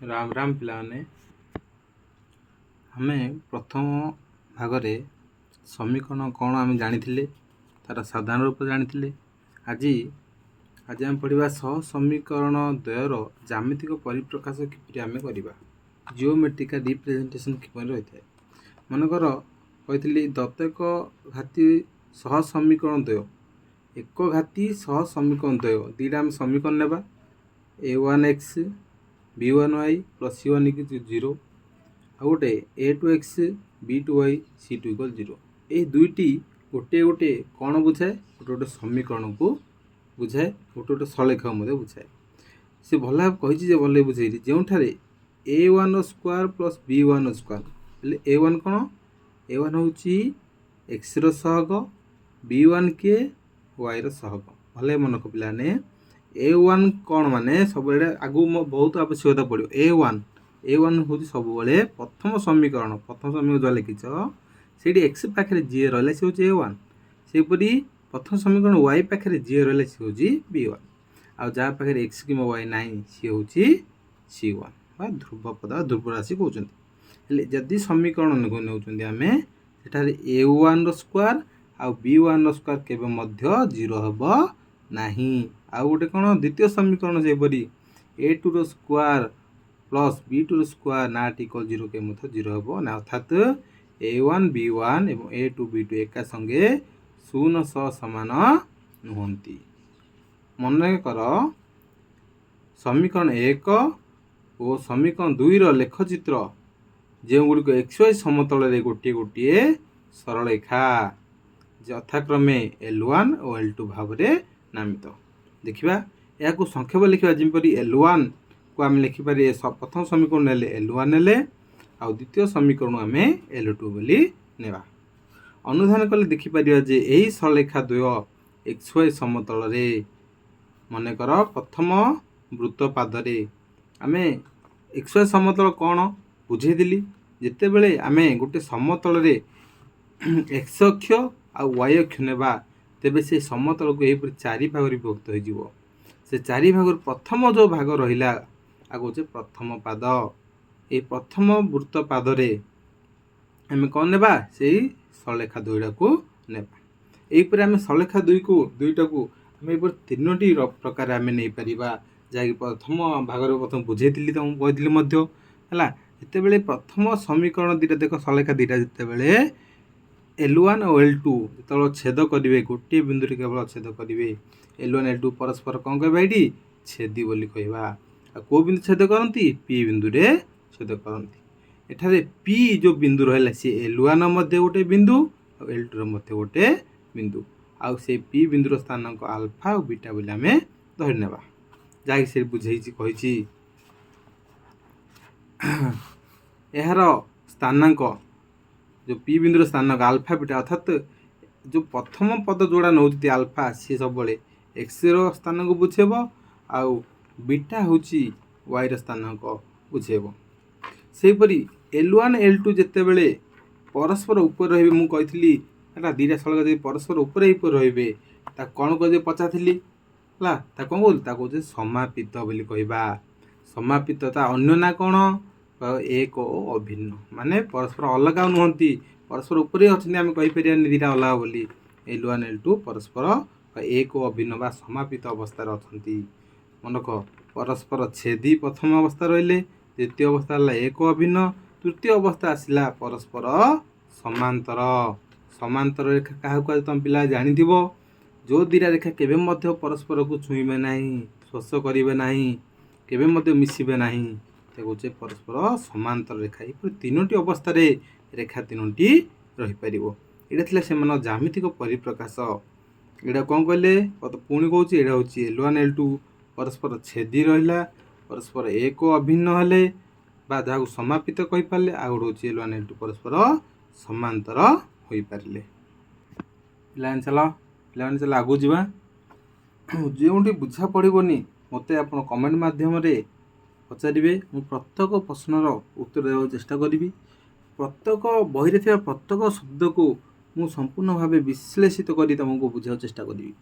राम राम पिलाने आमे प्रथम भागरे समीकरण कौन आम जानी तार साधारण रूप जानी आज आज आम पढ़ा सह समीकरण द्वयर ज्यामितिक परिप्रकाश किपरि आमे करबा जिओमेट्रिकल रिप्रेजेंटेशन किपरि रही है मनकर कही दत्तक घाती सह समीकरण द्वय एक घाती सह समीकरण द्वय दुईटा आम समीकरण नेबा a1x b1y प्लस c1 = 0 आ गोटे a2x b2y c2 = 0 ये दुईटी गोटे गोटे कौन बुझाए गोटे गोटे समीकरण को बुझाए गोटे गोटे सलेख बुझाए से भल भाव कही भल बुझे जो a1 square plus b1 square a1 कौन a1 हूँ x सहग b1 के y सहग भले मन को पिलाने a1 कौन माने सब आगु बहुत आवश्यकता पड़ो a1 हूँ सब प्रथम समीकरण जो लिखिच से x पाखे जी रहा से हूँ a1 सेपरी प्रथम समीकरण y पाखे जी रहा सी हूँ b1 आ जहाँ पाखे x कि y ना सी हूँ c1 ध्रुव पद ध्रुव राशि कहते जदि समीकरण को नौमें a1 स्क्वायर आ b1 स्क्वायर केवे जीरो हम नहीं आउ गोटे कौन द्वितीय समीकरण सेपरी a2 square plus b2 square not equal 0 के जीरो हम ना अर्थात a1 b1 एवं a2 b2 एका संगे शून्य सह सामान नुहति मन कर समीकरण 1 और समीकरण 2 लेखचित्र जो गुड़िक xy समतल गोटे गोटे सरल रेखा यथाक्रमे L1 और L2 भाव नामित देखा या संक्षेप लिखा जमीपरि L1 को आम लिखिपर प्रथम समीकरण L1 ने आ द्वितीय समीकरण आम L2 बोली नेबा अनुधान कले देखिपर यही सरलेखा द्वय xy समतल मनकर प्रथम वृत्त पादरे आम xy समतल कौन बुझेदी जिते बड़े आम गोटे समतल x अक्ष आ y अक्ष नेबा तेबे से समतल को यही चारि भाग विभक्त हो से चारि भाग प्रथम जो भाग रहा आगे हूँ प्रथम पाद ये प्रथम वृत्त पादरे आम कौन नेबा से सरलेखा दुईटा को नेबा यहीपर आम सरलेखा दुईटा को आम तीनो प्रकार आम नहीं पार जहाँकि प्रथम भाग प्रथम बुझेदी तुमको कही है जिते प्रथम समीकरण दुईटा देख सरलेखा दुईटा जिते L1 और L2 जो छेद करेंगे गोटे बिंदु केवल छेद करेंगे L1 L2 परस्पर कौन कहवा ये छेदी बोली कहवा को बिंदु छेद करती P बिंदु रे छेद करती एठारे P जो बिंदु रहा सी L1 मध्य गोटे बिंदु और L2 मध्य गोटे बिंदु आउ से P बिंदुर स्थानांक आल्फा और बीटा बोली आम धरने जहाँकि से बुझे कही यार स्थानांक जो P बिंदुर स्थानांक आल्फा बीटा अर्थात जो प्रथम पद जोड़ा नौ आल्फा सी सब एक्स स्थानांक बुझेब आउ बीटा हूँ वाई स्थानांक बुझेब सेपरी L1 L2 जिते बड़े परस्पर उपर रे मुझी दुईटा सड़क परस्पर उपर रे कौन कह पचारी है कौन कहते समापित बोली कहवा समापितता अन्य ना कौन एक अभिन्न माने परस्पर अलग नुहति परस्पर उपरे अच्छे आम कहीपर दुईटा अलग बोली L1 L2 परस्पर एक अभिन्न बा समापित अवस्था अच्छा मनक परस्पर छेदी प्रथम अवस्था रहिले द्वितीय अवस्था एक अभिन्न तृतीय अवस्था आसला परस्पर समांतर समांतर रेखा क्या कह तुम पिला जानी जो दुईटा रेखा केबे मध्य परस्पर को छुईबे नहीं स्पर्श करेंगे नहीं केबे मध्य मिसिबे नहीं कहे परस्पर समांतर रेखा ये तीनोटी अवस्था रेखा तीनोटी रहीपर यहाँ से ज्यामितिक परिप्रकाश यहाँ कौन कहले पुणी कौच यहाँ हूँ L1 L2 परस्पर छेदी रहा परस्पर एक अभिन्न हेले जहाँ समापित कहीपर आ गए हूँ L1 L2 परस्पर समांतर हो पारे पे चल आगू जा जो बुझा पड़ोनी मत आप कमेंट मध्यम पचारे मु प्रत्येक प्रश्नर उत्तर देवा चेष्टा करी प्रत्येक बही थे प्रत्येक शब्द को मु संपूर्ण भाव विश्लेषित कर तुमको बुझा चेष्टा करी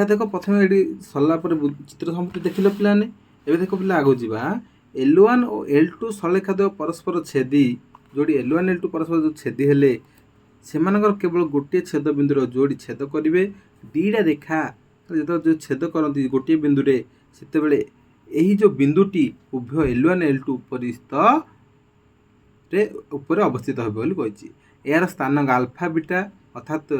देख प्रथम ये सरला चित्र समस्त देख पाने एवं देख पे आगे जा L1 और L2 सलेखा द्वय परस्पर छेदी जोड़ी L1 L2 परस्पर जो छेदी हेले सेमानकर केवल गोटे छेद बिंदुर जोड़ी छेद करेंगे दीटा रेखा जो छेद करती गोटे बिंदु से यही जो बिंदुटी उभय L1 L2 उपर अवस्थित हो यार स्थानांक आल्फा बीटा अर्थात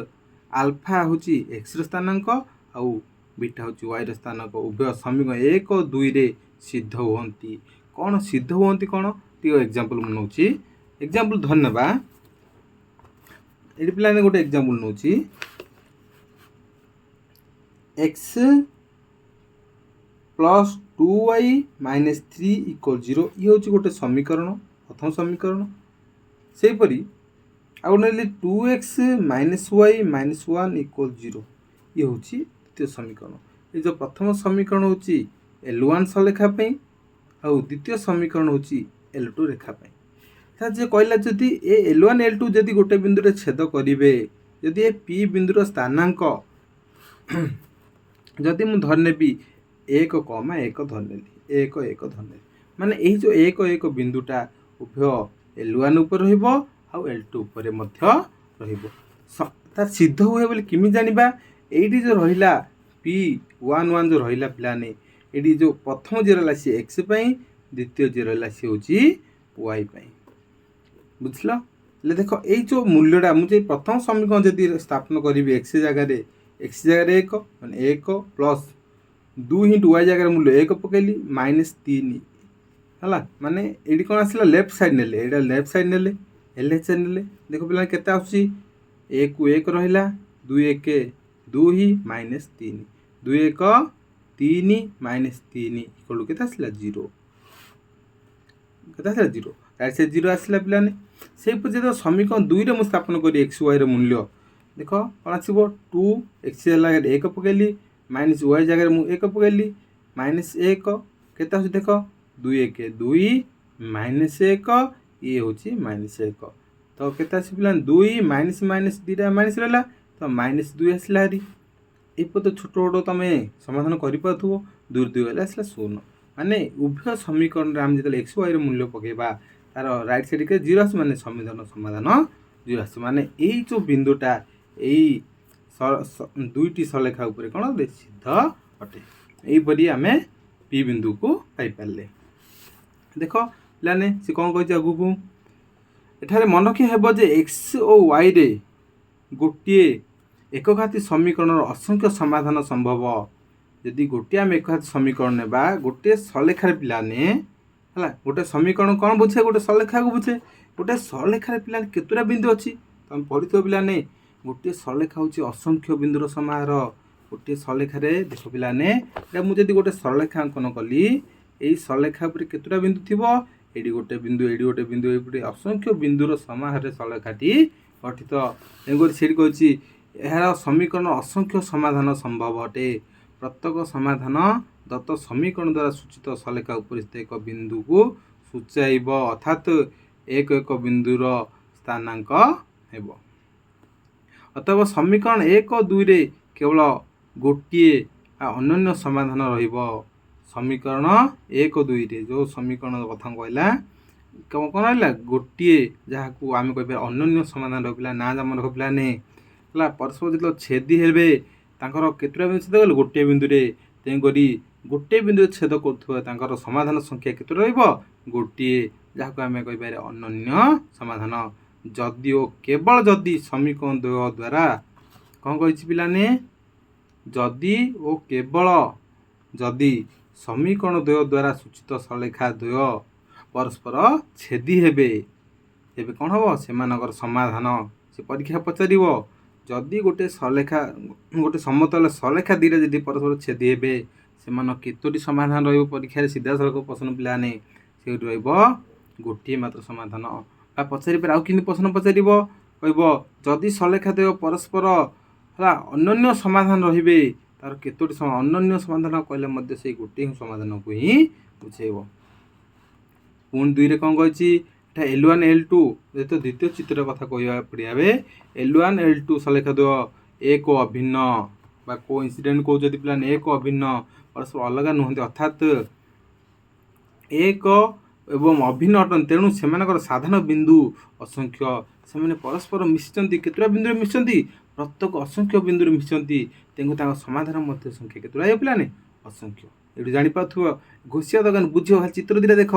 आल्फा हूँ एक्स स्थानांक आउ बीटा हूँ वाई स्थानांक उभय समीकरण 1 और 2 रे सिद्ध हुंती कौन सिद्ध हुंती कौन टी एग्जांपल मुझे एग्जांपल धन्यवाद ये पे गोटे एग्जांपल नौ X plus 2y minus 3 equal 0 ये हूँ गोटे समीकरण प्रथम समीकरण सेपरी आउ गोटे 2x minus Y minus 1 equal 0 ये हूँ द्वितीय समीकरण ये जो प्रथम समीकरण हूँ L1 सलेखापी आउ द्वितीय समीकरण हूँ L2 रेखापी जे कहला जदि ए L1 L2 जदि गोटे बिंदु छेद करेंगे जदि ए P बिंदुर स्थानांक जदि मु धरनेबी 1, 1 धरनेली 1, 1 धरनेली माने यही जो 1, 1 बिंदुटा उभय L1 उपर रहिबो आउ L2 उपर मध्य रहिबो तार सिद्ध हुए बोली किमि जानिबा एठी जो रहिला P11 जो रहिला पिलाने एठी जो प्रथम जे रहला सी x पई द्वितीय जे रहला सी होची y पई बुझल ले देख यही जो मूल्यटा मुझे प्रथम समीकरण जदि स्थापन करी x जगह 1 माने 1 प्लस 2 इंटू y जगह मूल्य 1 पकैली माइनस 3 है माने ये कौन आसला लेफ्ट साइड ने यहाँ लेफ्ट साइड ने LH साइड ने देख पे केते आसुची 1 को 1 रहिला 2 1 2 ही माइनस 3 2 1 3 माइनस 3 इक्वल केते आसला 0 केते आसला 0 राइट साइड 0 आसला पिलाने से जो समीकरण 2 रे मु स्थापन करी एक्स वाई मूल्य देख कौन आसो 2 एक्स जगह 1 पकैली माइनस वाई जगह मुझे 1 पकैली माइनस 1 केते आसुची देख 2 1 2 माइनस 1 ये हूँ माइनस 1 तो केते आसी पिला 2 माइनस माइनस 2 माइनस रहा तो माइनस 2 आसला हारी ये तो छोट छोट तुम समाधान करूँ 2 2 गले आसला 0 माने उभय समीकरण आम जो एक्स वाई मूल्य पकेबा तार राइट साइड के 0 आस माने समीकरण समाधान 0 आस माने यही जो बिंदुटा यही दुईटी सलेखा उपर कौन सिद्ध अटे यहीपरी आम पी बिंदु को पाइपारे देख पाने सी कौन कही आगु को एठारे मन रखी हेब जे एक्स और वाई रे गोटे एकघाती समीकरण असंख्य समाधान संभव यदि गोटे आम एकघाती समीकरण नेबा गोटे सलेखार पिलाने है गोटे समीकरण कौन बुझे गोटे सलेखा को बुझे गोटे सलेखार पिलाने केतुरा बिंदु अच्छी तुम पढ़ी पिलाने गोटे सलेखा हूँ असंख्य बिंदुर समाहार गोटे सलेखार देख पिलाने मुझे गोटे सलेखा अंकन कली यही सलेखा केतुटा बिंदु थी ये गोटे बिंदु ये असंख्य बिंदुर समाहार सलेखाटी गठित से कही यार समीकरण असंख्य समाधान संभव अटे प्रत्येक समाधान दत्त समीकरण द्वारा सूचित सलेखा उपस्थित एक बिंदु को सूचाइब अर्थात एक एक बिंदुर स्थानांक हेब अतएव समीकरण 1 और 2 रे केवल गोटे अनन्य समाधान रहिब समीकरण 1 और 2 रे जो समीकरण कथा कहला कौन रहा गोटे जहाँ को आम कह अनन्य समाधान रहा ना जम रखा ने परस्पर जो छेदी हे केतुटा बिंदु छेद कले गोटे बिंदु तेणुकरी गोटे बिंदु छेद कर समाधान संख्या केतुटा रहिबो गोटे जहाँ को आम कह अनन्य समाधान जदि ओ केवल जदि समीकरण द्वय द्वारा कौन कही पिलाने जदि ओ केवल जदि समीकरण द्वय द्वारा सूचित सलेखा द्वय परस्पर छेदी हेबे तेबे कौन हम से समाधान से परीक्षा पचार जदि गोटे सलेखा गोटे समतल सलेखा दीटा जदि परस्पर छेदी हेबे से केतोटी समाधान रही परीक्षा सीधा सड़क प्रश्न पिलाने से गोटे मात्र समाधान पचारि पर आउ कि प्रश्न पचार कह जदि सलेखा द्वय परस्पर है अनन्य समाधान रे तार केतोटी अनन्य समाधान कहले से गोटे ही समाधान को ही बुझेब पुणी 2 रे कौन कही L1 L2 तो द्वितीय चित्र कथा कह पड़िया L1 L2 सलेखा द्वय एक अभिन्न बा कोइंसिडेंट कौन पिलाने एक अभिन्न परस्पर अलग नुहति अर्थात ଏକ ଏବଂ ଅଭିନ୍ନ ଅଟନ୍ତି, ତେଣୁ ସେମାନଙ୍କର ସାଧାରଣ ବିନ୍ଦୁ ଅସଂଖ୍ୟ। ସେମାନେ ପରସ୍ପର ମିଶିଛନ୍ତି, କେତେଟା ବିନ୍ଦୁରେ ମିଶିଛନ୍ତି? ପ୍ରତ୍ୟେକ ଅସଂଖ୍ୟ ବିନ୍ଦୁରେ ମିଶିଛନ୍ତି, ତେଣୁ ତାଙ୍କ ସମାଧାନ ମଧ୍ୟ ସଂଖ୍ୟା କେତେଟା ଏ ପିଲାମାନେ? ଅସଂଖ୍ୟ। ଏଇଠି ଜାଣିପାରୁଥିବ, ଘୋଷିବା ଦୋକାନ ବୁଝିବ, ଖାଲି ଚିତ୍ର ଦୁଇଟା ଦେଖ,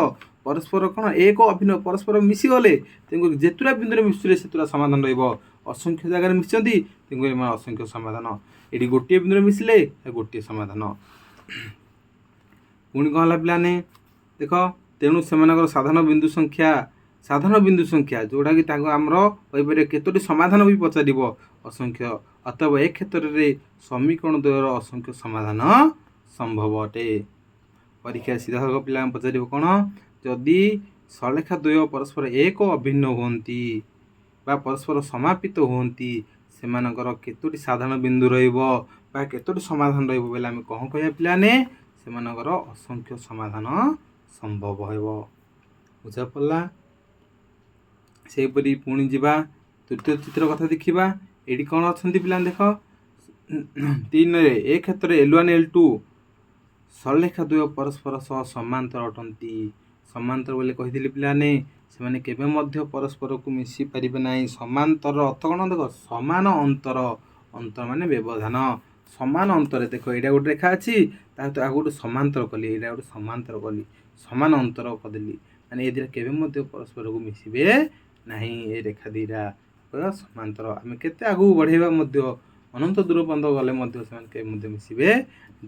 ପରସ୍ପର କ'ଣ ଏକ ଅଭିନ୍ନ, ପରସ୍ପର ମିଶିଗଲେ, ତେଣୁ ଯେତେଟା ବିନ୍ଦୁରେ ମିଶିଲେ ସେତେଟା ସମାଧାନ ରହିବ। ଅସଂଖ୍ୟ ଜାଗାରେ ମିଶିଛନ୍ତି, ତେଣୁ ଏମାନେ ଅସଂଖ୍ୟ ସମାଧାନ। ଏଠି ଗୋଟିଏ ବିନ୍ଦୁରେ ମିଶିଲେ ଗୋଟିଏ ସମାଧାନ। ପୁଣି କ'ଣ ହେଲା ପିଲାମାନେ ଦେଖ, ତେଣୁ ସେମାନଙ୍କର ସାଧାରଣ ବିନ୍ଦୁ ସଂଖ୍ୟା ଯେଉଁଟାକି ତାଙ୍କୁ ଆମର କହିପାରିବେ କେତୋଟି ସମାଧାନ ବି ପଚାରିବ, ଅସଂଖ୍ୟ। ଅତଏବ ଏ କ୍ଷେତ୍ରରେ ସମୀକରଣ ଦ୍ୱୟର ଅସଂଖ୍ୟ ସମାଧାନ ସମ୍ଭବ ଅଟେ। ପରୀକ୍ଷା ସିଧାସଳଖ ପିଲାଙ୍କୁ ପଚାରିବ କ'ଣ, ଯଦି ସଳେଖା ଦ୍ୱୟ ପରସ୍ପର ଏକ ଅଭିନ୍ନ ହୁଅନ୍ତି ବା ପରସ୍ପର ସମାପିତ ହୁଅନ୍ତି, ସେମାନଙ୍କର କେତୋଟି ସାଧାରଣ ବିନ୍ଦୁ ରହିବ ବା କେତୋଟି ସମାଧାନ ରହିବ ବୋଲେ ଆମେ କ'ଣ କହିବା ପିଲାମାନେ? ସେମାନଙ୍କର ଅସଂଖ୍ୟ ସମାଧାନ ସମ୍ଭବ ହେବ। ବୁଝା ପଡ଼ିଲା? ସେହିପରି ପୁଣି ଯିବା ତୃତୀୟ ଚିତ୍ର କଥା ଦେଖିବା। ଏଠି କ'ଣ ଅଛନ୍ତି ପିଲାମାନେ ଦେଖ, 3ରେ ଏ କ୍ଷେତ୍ରରେ L1 L2 ସଳେଖା ଦ୍ୱୟ ପରସ୍ପର ସହ ସମାନ୍ତର ଅଟନ୍ତି। ସମାନ୍ତର ବୋଲି କହିଥିଲି ପିଲାମାନେ, ସେମାନେ କେବେ ମଧ୍ୟ ପରସ୍ପରକୁ ମିଶି ପାରିବେ ନାହିଁ। ସମାନ୍ତର ଅର୍ଥ କ'ଣ ଦେଖ, ସମାନ ଅନ୍ତର, ଅନ୍ତର ମାନେ ବ୍ୟବଧାନ, ସମାନ ଅନ୍ତରରେ। ଦେଖ ଏଇଟା ଗୋଟେ ରେଖା ଅଛି, ତା ସହିତ ଆଗକୁ ଗୋଟେ ସମାନ୍ତର କଲି, ଏଇଟା ଗୋଟେ ସମାନ୍ତର କଲି, ସମାନ ଅନ୍ତର କରିଦେଲି, ମାନେ ଏ ଦୁଇଟା କେବେ ମଧ୍ୟ ପରସ୍ପରକୁ ମିଶିବେ ନାହିଁ। ଏ ରେଖା ଦୁଇଟା ସମାନ୍ତର। ଆମେ କେତେ ଆଗକୁ ବଢ଼େଇବା ମଧ୍ୟ, ଅନନ୍ତ ଦୂର ପର୍ଯ୍ୟନ୍ତ ଗଲେ ମଧ୍ୟ ସେମାନେ କେବେ ମଧ୍ୟ ମିଶିବେ,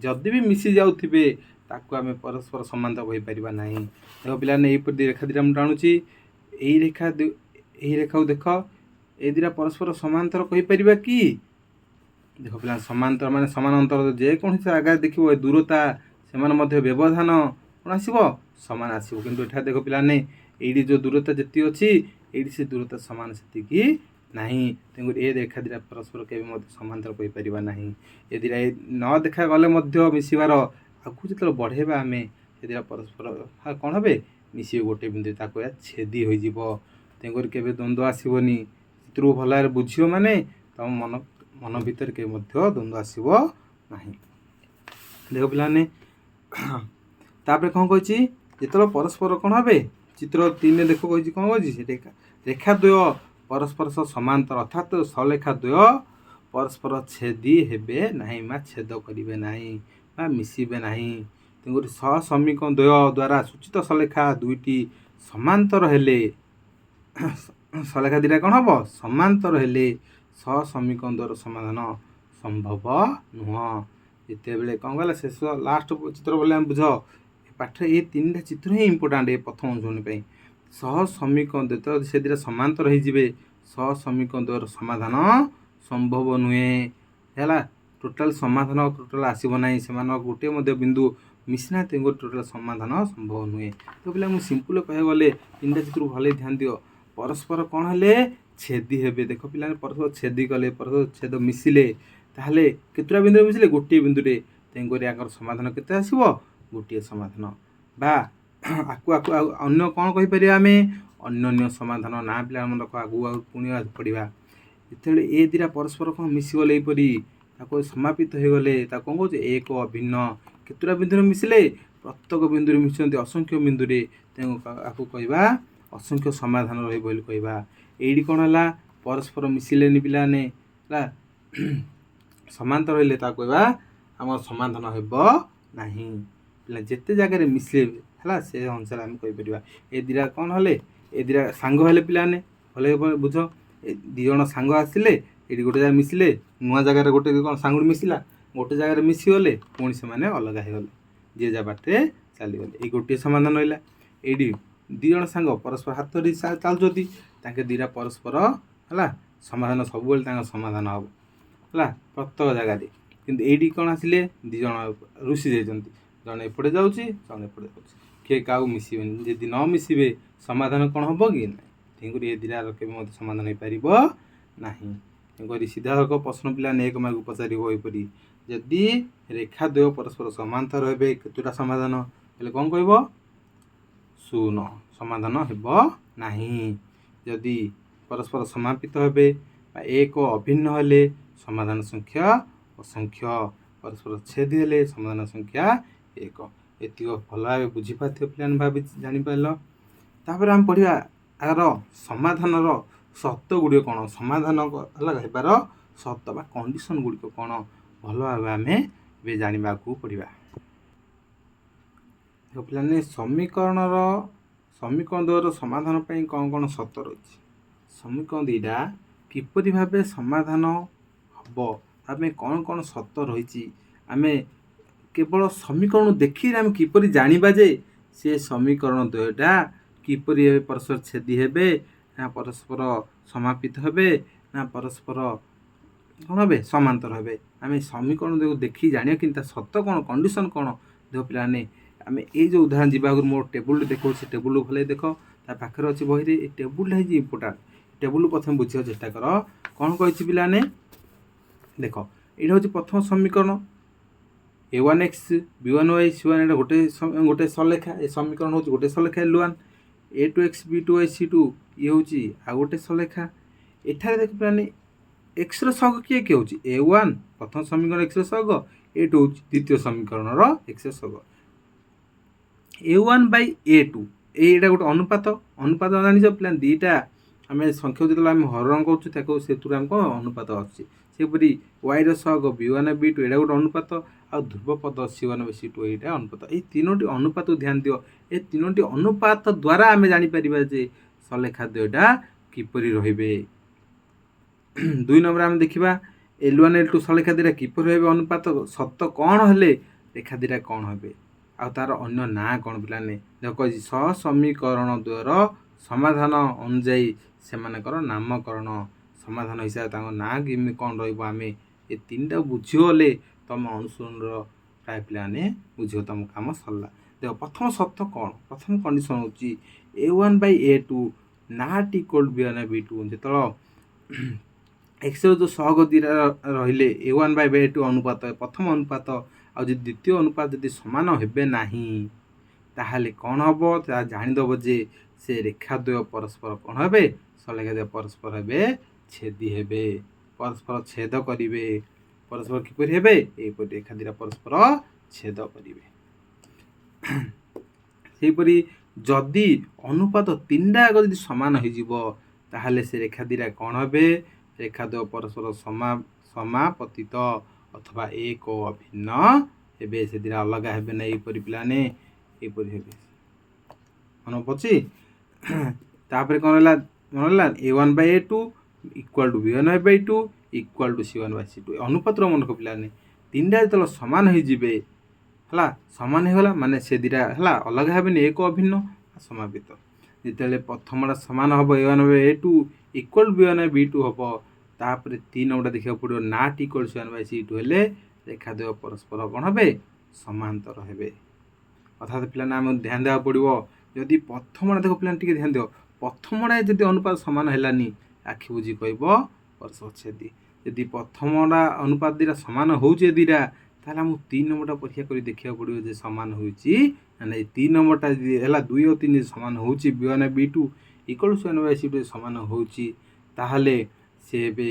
ଯଦି ବି ମିଶି ଯାଉଥିବେ ତାକୁ ଆମେ ପରସ୍ପର ସମାନ୍ତର କହିପାରିବା ନାହିଁ। ଦେଖ ପିଲାମାନେ ଏଇପରି ରେଖା ଦୁଇଟା ମୁଁ ଟାଣୁଛି, ଏଇ ରେଖାକୁ ଦେଖ, ଏ ଦୁଇଟା ପରସ୍ପର ସମାନ୍ତର କହିପାରିବା କି? ଦେଖ ପିଲା, ସମାନ୍ତର ମାନେ ସମାନ ଅନ୍ତର, ଯେକୌଣସି ଜାଗାରେ ଦେଖିବ ଏ ଦୂରତା, ସେମାନେ ମଧ୍ୟ ବ୍ୟବଧାନ କ'ଣ ଆସିବ? ସମାନ ଆସିବ। କିନ୍ତୁ ଏଠାରେ ଦେଖ ପିଲାମାନେ, ଏଇଠି ଯେଉଁ ଦୂରତା ଯେତିକି ଅଛି, ଏଇଠି ସେ ଦୂରତା ସମାନ ସେତିକି ନାହିଁ। ତେଣୁକରି ଏ ରେଖା ଦୁଇଟା ପରସ୍ପର କେବେ ମଧ୍ୟ ସମାନ୍ତର କହିପାରିବା ନାହିଁ। ଏ ଦୁଇଟା ନ ଦେଖାଗଲେ ମଧ୍ୟ ମିଶିବାର, ଆଗକୁ ଯେତେବେଳେ ବଢ଼େଇବା ଆମେ, ସେ ଦୁଇଟା ପରସ୍ପର କ'ଣ ହେବେ? ମିଶିବେ ଗୋଟେ ବିନ୍ଦୁ, ତାକୁ ଏହା ଛେଦି ହୋଇଯିବ। ତେଣୁକରି କେବେ ଦ୍ୱନ୍ଦ୍ୱ ଆସିବନି। ଚିତ୍ରକୁ ଭଲ ଭାବରେ ବୁଝିବ ମାନେ ତମ ମନ ଭିତରେ କେବେ ମଧ୍ୟ ଦ୍ୱନ୍ଦ୍ୱ ଆସିବ ନାହିଁ। ଦେଖ ପିଲାମାନେ, ତାପରେ କ'ଣ କହିଛି, ଯେତେବେଳେ ପରସ୍ପର କ'ଣ ହେବେ? ଚିତ୍ର 3ରେ ଦେଖ କହିଛି, କ'ଣ କହିଛି? ରେଖା ଦ୍ୱୟ ପରସ୍ପର ସହ ସମାନ୍ତର, ଅର୍ଥାତ୍ ସଳେଖା ଦ୍ୱୟ ପରସ୍ପର ଛେଦି ହେବେ ନାହିଁ ବା ଛେଦ କରିବେ ନାହିଁ ବା ମିଶିବେ ନାହିଁ। ତେଣୁକରି ସମୀକରଣ ଦ୍ୱୟ ଦ୍ୱାରା ସୂଚିତ ସଳେଖା ଦୁଇଟି ସମାନ୍ତର ହେଲେ, ସଳେଖା ଦୁଇଟା କ'ଣ ହେବ? ସମାନ୍ତର ହେଲେ ସମୀକରଣ ଦ୍ୱୟର ସମାଧାନ ସମ୍ଭବ ନୁହଁ। ଯେତେବେଳେ କ'ଣ କଲା, ଶେଷ ଲାଷ୍ଟ ଚିତ୍ର ବୋଲେ ଆମେ ବୁଝ, ପାଠରେ ଏ 3ଟା ଚିତ୍ର ହିଁ ଇମ୍ପୋର୍ଟାଣ୍ଟ ଏ ପ୍ରଥମ ଶ୍ରେଣୀ ପାଇଁ। ସମୀକରଣ ଦ୍ୱୟ, ସେ ଦୁଇଟା ସମାନ୍ତର ହେଇଯିବେ, ସମୀକରଣ ଦ୍ୱୟର ସମାଧାନ ସମ୍ଭବ ନୁହେଁ। ହେଲା, ଟୋଟାଲ ସମାଧାନ ଆସିବ ନାହିଁ, ସେମାନଙ୍କ ଗୋଟିଏ ମଧ୍ୟ ବିନ୍ଦୁ ମିଶିନାହାନ୍ତି, ତେଣୁ ଟୋଟାଲ ସମାଧାନ ସମ୍ଭବ ନୁହେଁ। ତ ପିଲା ମୁଁ ସିମ୍ପଲ କହିବାକୁ ଗଲେ 3ଟା ଚିତ୍ରକୁ ଭଲ ଧ୍ୟାନ ଦିଅ। ପରସ୍ପର କ'ଣ ହେଲେ? ଛେଦି ହେବେ। ଦେଖ ପିଲାମାନେ, ପରସ୍ପର ଛେଦି କଲେ, ପରସ୍ପର ଛେଦ ମିଶିଲେ, ତାହେଲେ କେତେଟା ବିନ୍ଦୁରେ ମିଶିଲେ? ଗୋଟିଏ ବିନ୍ଦୁରେ। ତେଣୁକରି ଆଙ୍କର ସମାଧାନ କେତେ ଆସିବ? ଗୋଟିଏ ସମାଧାନ। ବା ଆକୁ ଅନ୍ୟ କ'ଣ କହିପାରିବା ଆମେ? ଅନ୍ୟାନ୍ୟ ସମାଧାନ। ନା ପିଲାମାନେ ରଖ, ଆଗକୁ ପୁଣି ପଡ଼ିବା। ଯେତେବେଳେ ଏ ଦୁଇଟା ପରସ୍ପର କ'ଣ ମିଶିଗଲେ, ଏହିପରି ତାକୁ ସମାପିତ ହୋଇଗଲେ, ତାକୁ କ'ଣ କହୁଛେ? ଏକ ଅଭିନ୍ନ। କେତେଟା ବିନ୍ଦୁରେ ମିଶିଲେ? ପ୍ରତ୍ୟେକ ବିନ୍ଦୁରେ ମିଶିଛନ୍ତି, ଅସଂଖ୍ୟ ବିନ୍ଦୁରେ, ତେଣୁ ଆକୁ କହିବା ଅସଂଖ୍ୟ ସମାଧାନ ରହିବ ବୋଲି କହିବା। ଏଇଠି କ'ଣ ହେଲା? ପରସ୍ପର ମିଶିଲେନି ପିଲାମାନେ, ହେଲା, ସମାନ୍ତର ରହିଲେ, ତାକୁ କହିବା ଆମର ସମାଧାନ ହେବ ନାହିଁ। ପିଲା ଯେତେ ଜାଗାରେ ମିଶିଲେ, ହେଲା, ସେ ଅନୁସାରେ ଆମେ କହିପାରିବା। ଏ ଦୁଇଟା କ'ଣ ହେଲେ? ଏ ଦୁଇଟା ସାଙ୍ଗ ହେଲେ ପିଲାମାନେ, ଭଲ ବୁଝ। ଏ 2 ଜଣ ସାଙ୍ଗ ଆସିଲେ, ଏଇଠି ଗୋଟେ ଜାଗାରେ ମିଶିଲେ, ନୂଆ ଜାଗାରେ ଗୋଟେ କ'ଣ ସାଙ୍ଗଠି ମିଶିଲା, ଗୋଟେ ଜାଗାରେ ମିଶିଗଲେ, ପୁଣି ସେମାନେ ଅଲଗା ହେଇଗଲେ, ଯିଏ ଯାହା ବାଟରେ ଚାଲିଗଲେ। ଏଇ ଗୋଟିଏ ସମାଧାନ ରହିଲା। ଏଇଠି 2 ଜଣ ସାଙ୍ଗ ପରସ୍ପର ହାତ ଧରି ଚାଲୁଛନ୍ତି, ତାଙ୍କେ ଦୁଇଟା ପରସ୍ପର, ହେଲା, ସମାଧାନ ସବୁବେଳେ ତାଙ୍କ ସମାଧାନ ହେବ, ହେଲା, ପ୍ରତ୍ୟେକ ଜାଗାରେ। କିନ୍ତୁ ଏଇଠି କ'ଣ ଆସିଲେ? 2 ଜଣ ରୁଷି ଯାଇଛନ୍ତି, ଜଣେ ଏପଟେ ଯାଉଛି, ଜଣେ ଏପଟେ ଯାଉଛି, କିଏ କାହାକୁ ମିଶିବେନି। ଯଦି ନ ମିଶିବେ ସମାଧାନ କ'ଣ ହେବ କି? ନାହିଁ। ତେଣୁକରି ଏ ଦୁଇଟାର କେବେ ମଧ୍ୟ ସମାଧାନ ହେଇପାରିବ ନାହିଁ। ତେଣୁକରି ସିଧାସଳଖ ପ୍ରଶ୍ନ ପିଲାମାନେ 1 ମାର୍କ ପଚାରିବ ଏହିପରି, ଯଦି ରେଖା ଦ୍ୱୟ ପରସ୍ପର ସମାନ୍ତର ହେବେ, କେତେଟା ସମାଧାନ ହେଲେ କ'ଣ କହିବ? 0, ସମାଧାନ ହେବ ନାହିଁ। ଯଦି ପରସ୍ପର ସମାପିତ ହେବେ ବା 1 ଅଭିନ୍ନ ହେଲେ, ସମାଧାନ ସଂଖ୍ୟା ଅସଂଖ୍ୟ। ପରସ୍ପର ଛେଦି ହେଲେ, ସମାଧାନ ସଂଖ୍ୟା 1। ଏତିକ ଭଲ ଭାବେ ବୁଝିପାରିଥିବ ପିଲାମାନେ ଭାବି ଜାଣିପାରିଲ। ତାପରେ ଆମେ ପଢ଼ିବା ଆର ସମାଧାନର ସର୍ତ୍ତ ଗୁଡ଼ିକ କ'ଣ, ସମାଧାନ ହେବାର ସର୍ତ୍ତ ବା କଣ୍ଡିସନ୍ ଗୁଡ଼ିକ କ'ଣ ଭଲ ଭାବେ ଆମେ ଏବେ ଜାଣିବାକୁ ପଡ଼ିବା। ପିଲାମାନେ ସମୀକରଣ ଦ୍ୱୟର ସମାଧାନ ପାଇଁ କ'ଣ କ'ଣ ସର୍ତ୍ତ ରହିଛି। ସମୀକରଣ ଦୁଇଟା କିପରି ଭାବେ ସମାଧାନ ହେବ ତା ପାଇଁ କ'ଣ କ'ଣ ସର୍ତ୍ତ ରହିଛି। ଆମେ କେବଳ ସମୀକରଣ ଦେଖିଲେ ଆମେ କିପରି ଜାଣିବା ଯେ ସେ ସମୀକରଣ ଦ୍ୱୟଟା କିପରି ହେବେ ପରସ୍ପର ଛେଦି ହେବେ ନା ପରସ୍ପର ସମାପିତ ହେବେ ନା ପରସ୍ପର କ'ଣ ହେବେ ସମାନ୍ତର ହେବେ। ଆମେ ସମୀକରଣ ଦେଖି ଜାଣିବା କିନ୍ତୁ ତା ସର୍ତ୍ତ କ'ଣ, କଣ୍ଡିସନ୍ କ'ଣ। ଦେଖ ପିଲାମାନେ ଆମେ ଏଇ ଯେଉଁ ଉଦାହରଣ ଯିବା ଆଗରୁ ମୋ ଟେବୁଲଟି ଦେଖାଉଛି, ସେ ଟେବୁଲ ଭଲ ଦେଖ, ତା ପାଖରେ ଅଛି ବହିରେ। ଏ ଟେବୁଲଟା ହେଇଛି ଇମ୍ପୋର୍ଟାଣ୍ଟ। ଟେବୁଲ ପ୍ରଥମେ ବୁଝିବାକୁ ଚେଷ୍ଟା କର କ'ଣ କହିଛି ପିଲାମାନେ। ଦେଖ ଏଇଟା ହେଉଛି ପ୍ରଥମ ସମୀକରଣ a1x b1y c1, ଏଇଟା ଗୋଟେ ସଲେଖା। ଏ ସମୀକରଣ ହେଉଛି ଗୋଟେ ସଲେଖା L1। a2x b2y c2 ଇଏ ହେଉଛି ଆଉ ଗୋଟେ ସଲେଖା। ଏଠାରେ ଦେଖ ପିଲାମାନେ ଏକ୍ସର ସହଗ କିଏ କିଏ ହେଉଛି, a1 ପ୍ରଥମ ସମୀକରଣ ଏକ୍ସର ସହଗ, a2 ହେଉଛି ଦ୍ୱିତୀୟ ସମୀକରଣର ଏକ୍ସର ସହଗ। a1/a2 ଏଇଟା ଗୋଟେ ଅନୁପାତ ଜାଣିଛ ପିଲାମାନେ। ଦୁଇଟା ଆମେ ସଂଖ୍ୟା ଯେତେବେଳେ ଆମେ ହରଣ କରୁଛୁ ତାକୁ ସେଥିରୁ ଆମେ କ'ଣ ଅନୁପାତ ଆସୁଛି। ସେପରି ୱାଇର ସହଗ b1/b2 ଏଇଟା ଗୋଟେ ଅନୁପାତ, ଆଉ ଧ୍ରୁବପଦ c1/c2 ଏଇଟା ଅନୁପାତ। ଏଇ ତିନୋଟି ଅନୁପାତକୁ ଧ୍ୟାନ ଦିଅ। ଏ ତିନୋଟି ଅନୁପାତ ଦ୍ୱାରା ଆମେ ଜାଣିପାରିବା ଯେ ସଲେଖା ଦ୍ୱୟଟା କିପରି ରହିବେ। 2 ନମ୍ବର ଆମେ ଦେଖିବା L1 L2 ସଲେଖା ଦୁଇଟା କିପରି ରହିବେ ଅନୁପାତ, ସର୍ତ୍ତ କ'ଣ ହେଲେ ରେଖା ଦୁଇଟା କ'ଣ ହେବେ, ଆଉ ତାର ଅନ୍ୟ ନାଁ କ'ଣ ପିଲାମାନେ। ଦେଖ କହିଛି ସମୀକରଣ ଦ୍ୱୟର ସମାଧାନ ଅନୁଯାୟୀ ସେମାନଙ୍କର ନାମକରଣ, ସମାଧାନ ହିସାବରେ ତାଙ୍କ ନାଁ କେମିତି କ'ଣ ରହିବ। ଆମେ ଏ ତିନିଟା ବୁଝିଗଲେ ତମ ଅନୁସରଣର ପ୍ରାୟ ପିଲାମାନେ ବୁଝିବ, ତମ କାମ ସରିଲା। ଦେଖ ପ୍ରଥମ ସର୍ତ୍ତ କ'ଣ, ପ୍ରଥମ କଣ୍ଡିସନ୍ ହେଉଛି a1/a2 not equal to b1/b2। ଯେତେବେଳେ ଏକ୍ସର ଯେଉଁ ସହଗ ଦୁଇଟା ରହିଲେ a1/a2 ଅନୁପାତ ପ୍ରଥମ ଅନୁପାତ ଆଉ ଯଦି ଦ୍ୱିତୀୟ ଅନୁପାତ ଯଦି ସମାନ ହେବେ ନାହିଁ ତାହେଲେ କ'ଣ ହେବ, ତାହା ଜାଣିଦେବ ଯେ ସେ ରେଖାଦ୍ୱୟ ପରସ୍ପର କ'ଣ ହେବେ, ସଲେଖା ଦ୍ୱୟ ପରସ୍ପର ହେବେ ଛେଦି ହେବେ, ପରସ୍ପର ଛେଦ କରିବେ। ପରସ୍ପର କିପରି ହେବେ, ଏହିପରି ରେଖା ଦୁଇଟା ପରସ୍ପର ଛେଦ କରିବେ। ସେହିପରି ଯଦି ଅନୁପାତ ତିନିଟା ଯାକ ଯଦି ସମାନ ହୋଇଯିବ ତାହେଲେ ସେ ରେଖା ଦୁଇଟା କ'ଣ ହେବେ, ରେଖାଦ୍ୱୟ ପରସ୍ପର ସମାପତିତ ଅଥବା ଏକ ଅଭିନ୍ନ ହେବେ। ସେ ଦୁଇଟା ଅଲଗା ହେବେ ନା, ଏହିପରି ପିଲାମାନେ ଏହିପରି ହେବେ। ମନେ ପଡ଼ୁଛି। ତାପରେ କ'ଣ ହେଲା, a1/a2 equal to b1/2 equal to c1/c2 ଅନୁପାତର ମନେ ରଖ ପିଲାମାନେ। ତିନିଟା ଯେତେବେଳେ ସମାନ ହେଇଯିବେ ହେଲା, ସମାନ ହେଇଗଲା ମାନେ ସେ ଦୁଇଟା ହେଲା ଅଲଗା ହେବେନି, ଏକ ଅଭିନ୍ନ ସମାପିତ। ଯେତେବେଳେ ପ୍ରଥମଟା ସମାନ ହେବ a1/a2 equal to b1/b2 ହେବ, ତାପରେ 3 ନମ୍ବରଟା ଦେଖିବାକୁ ପଡ଼ିବ not equal to c1/c2 ହେଲେ ରେଖାଦ୍ୱୟ ପରସ୍ପର କ'ଣ ହେବେ, ସମାନ୍ତର ହେବେ। ଅର୍ଥାତ୍ ପିଲାମାନେ ଆମକୁ ଧ୍ୟାନ ଦେବାକୁ ପଡ଼ିବ। ଯଦି ପ୍ରଥମଟା ଦେଖ ପିଲାମାନେ ଟିକେ ଧ୍ୟାନ ଦିଅ, ପ୍ରଥମଟା ଯଦି ଅନୁପାତ ସମାନ ହେଲାନି ଆଖି ବୁଝି କହିବ ପରସ୍ପର ଛେଦି। ଯଦି ପ୍ରଥମଟା ଅନୁପାତ ଦୁଇଟା ସମାନ ହେଉଛି ଦୁଇଟା, ତାହେଲେ ଆମକୁ 3 ନମ୍ବରଟା ପରୀକ୍ଷା କରି ଦେଖିବାକୁ ପଡ଼ିବ ଯେ ସମାନ ହେଉଛି ନା ନାହିଁ। 3 ନମ୍ବରଟା ଯଦି ହେଲା 2 ଆଉ 3 ଯଦି ସମାନ ହେଉଛି b1/b2 equal to c1/c2 ସମାନ ହେଉଛି ତାହେଲେ ସେ ଏବେ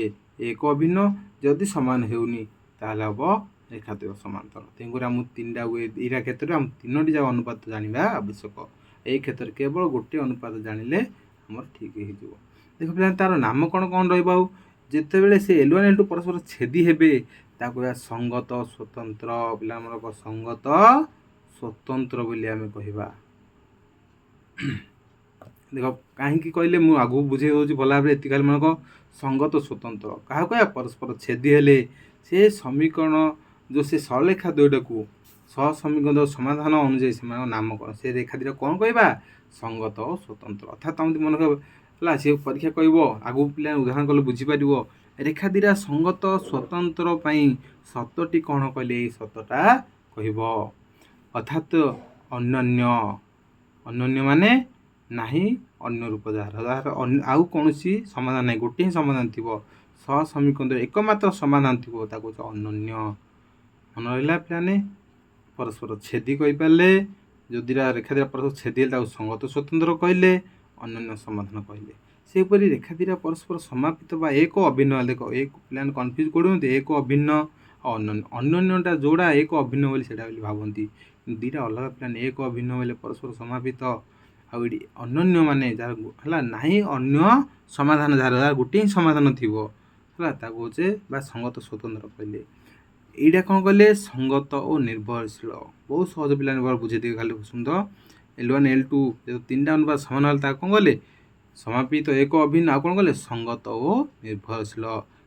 ଏକ ଅଭିନ୍ନ, ଯଦି ସମାନ ହେଉନି ତାହେଲେ ହେବ ରେଖାଦ୍ୱୟ ସମାନ୍ତର। ତେଣୁକରି ଆମକୁ ତିନିଟା ଏଇଟା କ୍ଷେତ୍ରରେ ଆମ ତିନୋଟି ଯାକ ଅନୁପାତ ଜାଣିବା ଆବଶ୍ୟକ। ଏଇ କ୍ଷେତ୍ରରେ କେବଳ ଗୋଟିଏ ଅନୁପାତ ଜାଣିଲେ ଆମର ଠିକ୍ ହେଇଯିବ। ଦେଖ ପିଲାମାନେ ତାର ନାମ କ'ଣ ରହିବ। ଆଉ ଯେତେବେଳେ ସେ L1 L2 ପରସ୍ପର ଛେଦି ହେବେ ତାକୁ ଏହା ସଙ୍ଗତ ସ୍ୱତନ୍ତ୍ର, ପିଲାମାନଙ୍କ ସଙ୍ଗତ ସ୍ୱତନ୍ତ୍ର ବୋଲି ଆମେ କହିବା। ଦେଖ କାହିଁକି କହିଲେ ମୁଁ ଆଗକୁ ବୁଝେଇ ଦେଉଛି ଭଲ ଭାବରେ। ଏତିକି ଖାଲି ମନେକ ସଙ୍ଗତ ସ୍ୱତନ୍ତ୍ର କାହାକୁ କହିବା, ପରସ୍ପର ଛେଦି ହେଲେ ସେ ସମୀକରଣ ଯେଉଁ ସେ ସଲେଖା ଦ୍ୱୟଟାକୁ ସମୀକରଣ ସମାଧାନ ଅନୁଯାୟୀ ସେମାନଙ୍କ ନାମ କ'ଣ, ସେ ରେଖା ଦୁଇଟା କ'ଣ କହିବା, ସଙ୍ଗତ ଓ ସ୍ୱତନ୍ତ୍ର। ଅର୍ଥାତ୍ ତମେ ମନେ ହେଲା ସେ ପରୀକ୍ଷା କହିବ ଆଗକୁ ପିଲାମାନେ ଉଦାହରଣ କଲେ ବୁଝିପାରିବ। ରେଖା ଦୁଇଟା ସଙ୍ଗତ ସ୍ୱତନ୍ତ୍ର ପାଇଁ ସର୍ତ୍ତଟି କ'ଣ କହିଲେ ଏଇ ସର୍ତ୍ତଟା କହିବ। ଅର୍ଥାତ୍ ଅନନ୍ୟ ମାନେ ନାହିଁ ଅନ୍ୟ ରୂପ ଯାହାର ଆଉ କୌଣସି ସମାଧାନ ନାହିଁ, ଗୋଟିଏ ହିଁ ସମାଧାନ ଥିବ। ସମୀକରଣ ଏକମାତ୍ର ସମାଧାନ ଥିବ ତାକୁ ହେଉଛି ଅନନ୍ୟ। ମନେ ରହିଲା ପିଲାମାନେ। ପରସ୍ପର ଛେଦି କହିପାରିଲେ, ଯଦି ରେଖା ଦୁଇଟା ପରସ୍ପର ଛେଦି ହେଲେ ତାକୁ ସଙ୍ଗତ ସ୍ୱତନ୍ତ୍ର କହିଲେ, ଅନନ୍ୟ ସମାଧାନ କହିଲେ। ସେହିପରି ରେଖା ଦୁଇଟା ପରସ୍ପର ସମାପିତ ବା ଏକ ଅଭିନ୍ନ। ଦେଖ ଏକ ପିଲାମାନେ କନଫ୍ୟୁଜ୍ କରୁଛନ୍ତି, ଏକ ଅଭିନ୍ନ ଅନ୍ୟନ୍ୟଟା ଯୋଉଟା ଏକ ଅଭିନ୍ନ ବୋଲି ସେଇଟା ବୋଲି ଭାବନ୍ତି, କିନ୍ତୁ ଦୁଇଟା ଅଲଗା ପ୍ଲାନ୍ ଏକ ଅଭିନ୍ନ ବୋଲେ ପରସ୍ପର ସମାପିତ। ଆଉ ଏଠି ଅନନ୍ୟ ମାନେ ଯାହାର ହେଲା ନାହିଁ ଅନ୍ୟ ସମାଧାନ, ଯାହାର ଗୋଟିଏ ହିଁ ସମାଧାନ ଥିବ ହେଲା, ତାକୁ ହଉଛି ବା ସଙ୍ଗତ ସ୍ୱତନ୍ତ୍ର କହିଲେ। ଏଇଟା କ'ଣ କହିଲେ? ସଙ୍ଗତ ଓ ନିର୍ଭରଶୀଳ। ବହୁତ ସହଜ ପିଲା ବୁଝେଇଦେବେ ଖାଲି ସୁନ୍ଦର। L1 L2 ଯେହେତୁ ତିନିଟା ଅନୁପାତ ସମାନ ହେଲେ ତାକୁ କ'ଣ କଲେ? ସମାପିତ ଏକ ଅଭିନ୍ନ। ଆଉ କ'ଣ କଲେ? ସଙ୍ଗତ ଓ ନିର୍ଭରଶୀଳ।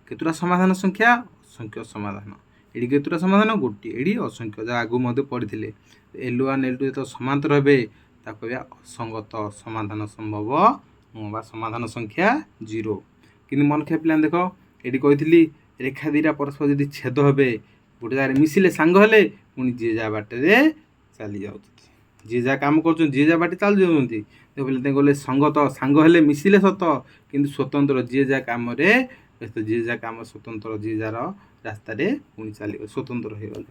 କେତେଟା ସମାଧାନ ସଂଖ୍ୟା? ଅସଂଖ୍ୟ ସମାଧାନ। ଏଠି କେତେଟା ସମାଧାନ? ଗୋଟିଏ। ଏଠି ଅସଂଖ୍ୟ, ଯାହା ଆଗକୁ ମଧ୍ୟ ପଢ଼ିଥିଲେ। L1 L2 ଯେତେବେଳେ ସମାନ୍ତର ହେବେ ତାକୁ କହିବା ଅସଙ୍ଗତ, ସମାଧାନ ସମ୍ଭବ ବା ସମାଧାନ ସଂଖ୍ୟା 0। କିନ୍ତୁ ମନେ ରଖିବା ପିଲାମାନେ ଦେଖ, ଏଠି କହିଥିଲି ରେଖା ଦୁଇଟା ପରସ୍ପର ଯଦି ଛେଦ ହେବେ, ଗୋଟେ ଜାଗାରେ ମିଶିଲେ ସାଙ୍ଗ ହେଲେ, ପୁଣି ଯିଏ ଯାହା ବାଟରେ ଚାଲି ଯାଉଛନ୍ତି, ଯିଏ ଯାହା କାମ କରୁଛନ୍ତି, ଯିଏ ଯାହା ବାଟେ ଚାଲି ଯାଉଛନ୍ତି। ଦେଖ ଗଲେ ସଙ୍ଗତ, ସାଙ୍ଗ ହେଲେ ମିଶିଲେ ସତ, କିନ୍ତୁ ସ୍ୱତନ୍ତ୍ର ଯିଏ ଯାହା କାମରେ ବ୍ୟସ୍ତ, ଯିଏ ଯାହା କାମ ସ୍ୱତନ୍ତ୍ର, ଯିଏ ଯାହାର ରାସ୍ତାରେ ପୁଣି ଚାଲିଗଲେ, ସ୍ୱତନ୍ତ୍ର ହେଇଗଲେ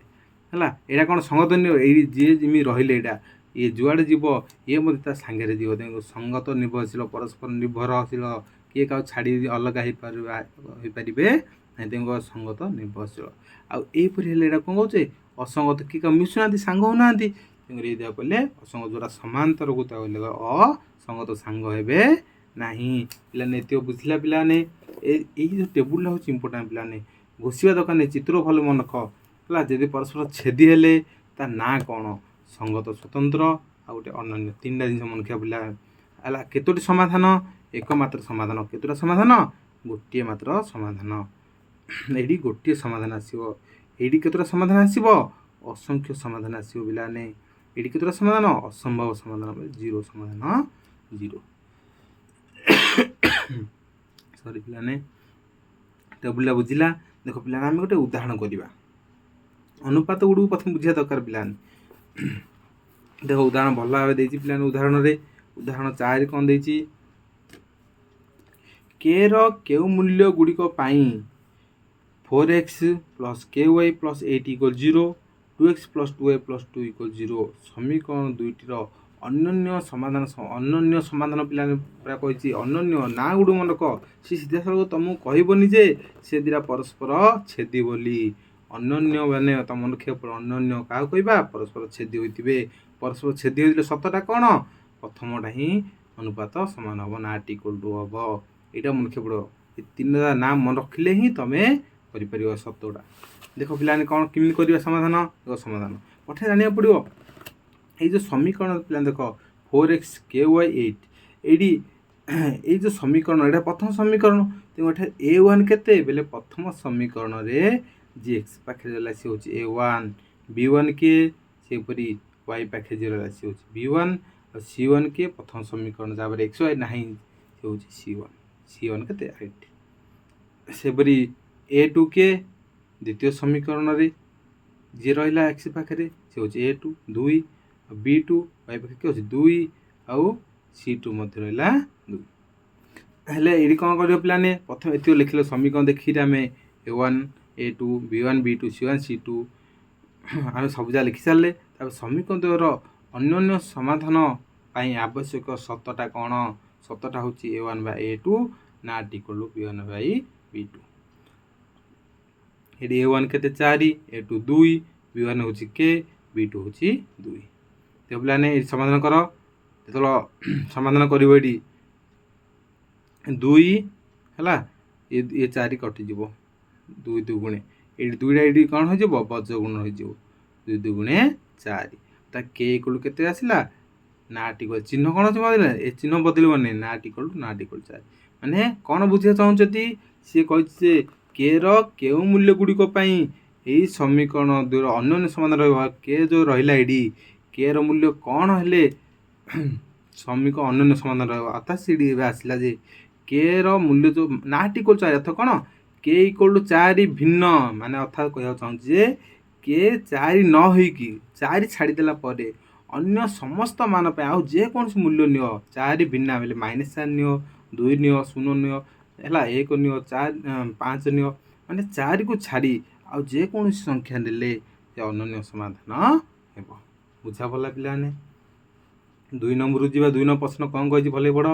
ହେଲା। ଏଇଟା କ'ଣ ସଙ୍ଗତ ନିବ? ଏଇ ଯିଏ ଯେମିତି ରହିଲେ, ଏଇଟା ଇଏ ଯୁଆଡ଼େ ଯିବ ଇଏ ମଧ୍ୟ ତା ସାଙ୍ଗରେ ଯିବ। ତେଣୁ ସଙ୍ଗତ ନିର୍ଭରଶୀଳ, ପରସ୍ପର ନିର୍ଭରଶୀଳ, କିଏ କାହାକୁ ଛାଡ଼ି ଅଲଗା ହେଇପାରିବେ ନାହିଁ, ତେଣୁ ସଙ୍ଗତ ନିର୍ଭରଶୀଳ। ଆଉ ଏଇପରି ହେଲେ ଏଇଟା କ'ଣ କହୁଛେ? ଅସଙ୍ଗତ, କିଏ କାହା ମିଶୁନାହାନ୍ତି, ସାଙ୍ଗ ହେଉନାହାନ୍ତି, ତେଣୁକରି ଏଇଟା କହିଲେ ଅସଙ୍ଗତ। ଯେଉଁଟା ସମାନ୍ତରକୁ ତା କହିଲେ ଅସଙ୍ଗତ, ସାଙ୍ଗ ହେବେ ନାହିଁ। ପିଲାମାନେ ଏତିକି ବୁଝିଲା? ପିଲାମାନେ ଏଇ ଯେଉଁ ଟେବୁଲଟା ହେଉଛି ଇମ୍ପୋର୍ଟାଣ୍ଟ। ପିଲାମାନେ ଘୋଷିବା ଦରକାର ନାହିଁ, ଚିତ୍ର ଭଲ ମନେ ରଖ ହେଲା। ଯଦି ପରସ୍ପର ଛେଦି ହେଲେ ତା ନାଁ କ'ଣ? ସଙ୍ଗତ, ସ୍ୱତନ୍ତ୍ର ଆଉ ଗୋଟେ ଅନନ୍ୟ। ତିନିଟା ଜିନିଷ ମନେ ରଖିବା ପିଲା ହେଲା। କେତୋଟି ସମାଧାନ? ଏକମାତ୍ର ସମାଧାନ। କେତେଟା ସମାଧାନ? ଗୋଟିଏ ମାତ୍ର ସମାଧାନ। ଏଇଠି ଗୋଟିଏ ସମାଧାନ ଆସିବ। ଏଇଠି କେତେଟା ସମାଧାନ ଆସିବ? ଅସଂଖ୍ୟ ସମାଧାନ ଆସିବ ପିଲାମାନେ। ଏଇଠି କେତେଟା ସମାଧାନ? ଅସମ୍ଭବ ସମାଧାନ, 0 ସମାଧାନ 0। ସରି ପିଲାମାନେ, ଟେବୁଲଟା ବୁଝିଲା? ଦେଖ ପିଲାମାନେ, ଆମେ ଗୋଟେ ଉଦାହରଣ କରିବା। ଅନୁପାତ ଗୁଡ଼ିକୁ ପ୍ରଥମେ ବୁଝିବା ଦରକାର ପିଲାମାନେ। ଦେଖ ଉଦାହରଣ ଭଲ ଭାବେ ଦେଇଛି ପିଲାମାନେ। ଉଦାହରଣରେ ଉଦାହରଣ 4 କ'ଣ ଦେଇଛି? କେ ର କେଉଁ ମୂଲ୍ୟ ଗୁଡ଼ିକ ପାଇଁ 4x + ky + 8 = 0, 2x + 2y + 2 = 0 ସମୀକରଣ ଦୁଇଟିର ଅନନ୍ୟ ସମାଧାନ ପିଲାମାନେ ପୁରା କହିଛି। ଅନନ୍ୟ ନାଁ ଗୁଡ଼ିକ ମନେ ରଖ। ସେ ସିଧାସଳଖ ତୁମକୁ କହିବନି ଯେ ସେ ଦୁଇଟା ପରସ୍ପର ଛେଦି ବୋଲି। ଅନନ୍ୟ ମାନେ ତୁମ ମନେ ରଖିବାକୁ ପଡ଼ିବ। ଅନନ୍ୟ କାହାକୁ କହିବା? ପରସ୍ପର ଛେଦି ହୋଇଥିବେ। ପରସ୍ପର ଛେଦି ହୋଇଥିଲେ ସତଟା କ'ଣ? ପ୍ରଥମଟା ହିଁ ଅନୁପାତ ସମାନ ହେବ, ନାଁଟି ଇକ୍ୱାଲ୍ ହେବ। ଏଇଟା ମନେ ରଖିବାକୁ ପଡ଼ିବ। ଏ ତିନିଟା ନାଁ ମନେ ରଖିଲେ ହିଁ ତୁମେ କରିପାରିବ ସତଟା। ଦେଖ ପିଲାମାନେ କ'ଣ କେମିତି କରିବା ସମାଧାନ? ଦେଖ ସମାଧାନ ପଠେଇ ଜାଣିବାକୁ ପଡ଼ିବ। ଏଇ ଯେଉଁ ସମୀକରଣ ପିଲାମାନେ ଦେଖ 4x ky 8, ଏଇଠି ଏଇ ଯେଉଁ ସମୀକରଣ, ଏଇଟା ପ୍ରଥମ ସମୀକରଣ। ତେଣୁ ଏଠାରେ a1 କେତେ ବେଲେ ପ୍ରଥମ ସମୀକରଣରେ ଯିଏ x ପାଖରେ ରହିଲା ସେ ହେଉଛି a1, b1 କିଏ? ସେପରି y ପାଖରେ ଯିଏ ରହିଲା ସେ ହେଉଛି b1, ଆଉ c1 କିଏ? ପ୍ରଥମ ସମୀକରଣ ଯାହାପରେ xy ନାହିଁ ସେ ହେଉଛି c1। c1 କେତେ? 8। ସେପରି a2 କିଏ? ଦ୍ୱିତୀୟ ସମୀକରଣରେ ଯିଏ ରହିଲା x ପାଖରେ ସେ ହେଉଛି a2 2, ଆଉ b2 y ପାଖରେ କିଏ ଅଛି? 2, ଆଉ c2 ମଧ୍ୟ ରହିଲା 2। ହେଲେ ଏଇଠି କ'ଣ କରିବ ପିଲାମାନେ? ପ୍ରଥମେ ଏତିକି ଲେଖିଲେ ସମୀକରଣ ଦେଖିକି ଆମେ a1 a2 b1 b2 c1 c2 ଆମେ ସବୁ ଯାକ ଲେଖି ସାରିଲେ। ତାପରେ ସମୀକରଣ ଦ୍ୱୟର ଅନ୍ୟାନ୍ୟ ସମାଧାନ ପାଇଁ ଆବଶ୍ୟକ ସତଟା କ'ଣ? ସତଟା ହେଉଛି a1 ବା a2 ନାଁଟି equal b1 Bai b2। ଏଠି a1 କେତେ? 4, a2 2, b1 ହେଉଛି କେ, b2 ହେଉଛି 2। ଦେଖ ପିଲାମାନେ ଏଠି ସମାଧାନ କର। ଯେତେବେଳେ ସମାଧାନ କରିବ ଏଠି 2 ହେଲା, ଏ 4 କଟିଯିବ, 2 ଦୁଗୁଣେ ଏଠି 2ଟା ଏଠି କ'ଣ ହୋଇଯିବ? ବଜ୍ରଗୁଣ ହୋଇଯିବ। 2 ଦୁଗୁଣେ 4। ତା କେ ଇକ୍ୱାଲ୍ କେତେ ଆସିଲା? ନାଁଟି ଇକ୍ୱାଲ୍ ଚିହ୍ନ କ'ଣ ଅଛି ବଦଳିଲା? ଏ ଚିହ୍ନ ବଦଳିବନି। ନାଁଟି ଇକ୍ୱାଲ୍ 4। ମାନେ କ'ଣ ବୁଝିବାକୁ ଚାହୁଁଛନ୍ତି? ସିଏ କହିଛି ଯେ କେ ର କେଉଁ ମୂଲ୍ୟ ଗୁଡ଼ିକ ପାଇଁ ଏଇ ସମୀକରଣ ଦୁଇର ଅନ୍ୟାନ୍ୟ ସମାଧାନ ରହିବ। କେ ଯେଉଁ ରହିଲା ଏଇଠି, କେ ର ମୂଲ୍ୟ କ'ଣ ହେଲେ ସମୀକରଣ ଅନ୍ୟାନ୍ୟ ସମାଧାନ ରହିବ। ଅର୍ଥାତ୍ ସେଠି ଏବେ ଆସିଲା ଯେ କେ ର ମୂଲ୍ୟ ଯେଉଁ ନାଁଟି ଇକ୍ୱାଲ୍ 4, ଅର୍ଥ କ'ଣ? କେ ଇକ୍ୱାଲ୍ 4 ଭିନ୍ନ, ମାନେ ଅର୍ଥାତ୍ କହିବାକୁ ଚାହୁଁଛି ଯେ କେ 4 ନ ହୋଇକି 4 ଛାଡ଼ିଦେଲା ପରେ ଅନ୍ୟ ସମସ୍ତ ମାନ ପାଇଁ ଆଉ ଯେକୌଣସି ମୂଲ୍ୟ ନିଅ, 4 ଭିନ୍ନ ବେଲେ -4 ନିଅ, 2 ନିଅ, 0 ନିଅ ହେଲା, 1 ନିଅ, 4 5 ନିଅ, ମାନେ 4କୁ ଛାଡ଼ି ଆଉ ଯେକୌଣସି ସଂଖ୍ୟା ନେଲେ ସେ ଅନନ୍ୟ ସମାଧାନ ହେବ। ବୁଝା ଭଲ ପିଲାମାନେ? 2 ନମ୍ବରକୁ ଯିବା। 2 ନମ୍ବର ପ୍ରଶ୍ନ କ'ଣ କହିଛି ଭଲ ପଢ଼।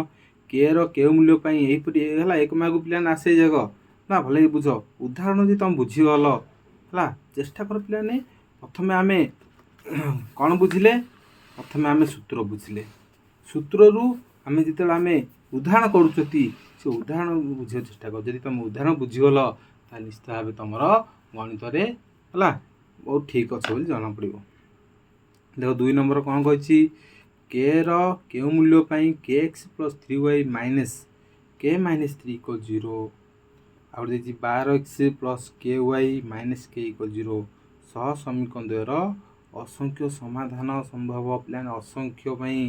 କେ ର କେଉଁ ମୂଲ୍ୟ ପାଇଁ ଏହିପରି ହେଲା ଏକ ମାର୍କ ପିଲାମାନେ ଆସେ ଯାକ ନା, ଭଲ ବୁଝ। ଉଦାହରଣ ଯଦି ତୁମେ ବୁଝିଗଲ ହେଲା। ଚେଷ୍ଟା କର ପିଲାମାନେ ପ୍ରଥମେ ଆମେ କ'ଣ ବୁଝିଲେ, ପ୍ରଥମେ ଆମେ ସୂତ୍ର ବୁଝିଲେ। ସୂତ୍ରରୁ ଆମେ ଯେତେବେଳେ ଆମେ ଉଦାହରଣ କରୁଛନ୍ତି ସେ ଉଦାହରଣ ବୁଝିବାକୁ ଚେଷ୍ଟା କର। ଯଦି ତୁମେ ଉଦାହରଣ ବୁଝିଗଲ ତାହେଲେ ନିଶ୍ଚିତ ଭାବେ ତୁମର ଗଣିତରେ ହେଲା ବହୁତ ଠିକ୍ ଅଛି ବୋଲି ଜଣାପଡ଼ିବ। ଦେଖ 2 ନମ୍ବର କ'ଣ କହିଛି, କେ ର କେଉଁ ମୂଲ୍ୟ ପାଇଁ K X plus 3y minus K minus 3 equal 0। ଆଉ ଦେଇଛି 12x plus K Y minus K equal 0। ସହ ସମୀକରଣ ଦ୍ୱୟର ଅସଂଖ୍ୟ ସମାଧାନ ସମ୍ଭବ। ପିଲାମାନେ ଅସଂଖ୍ୟ ପାଇଁ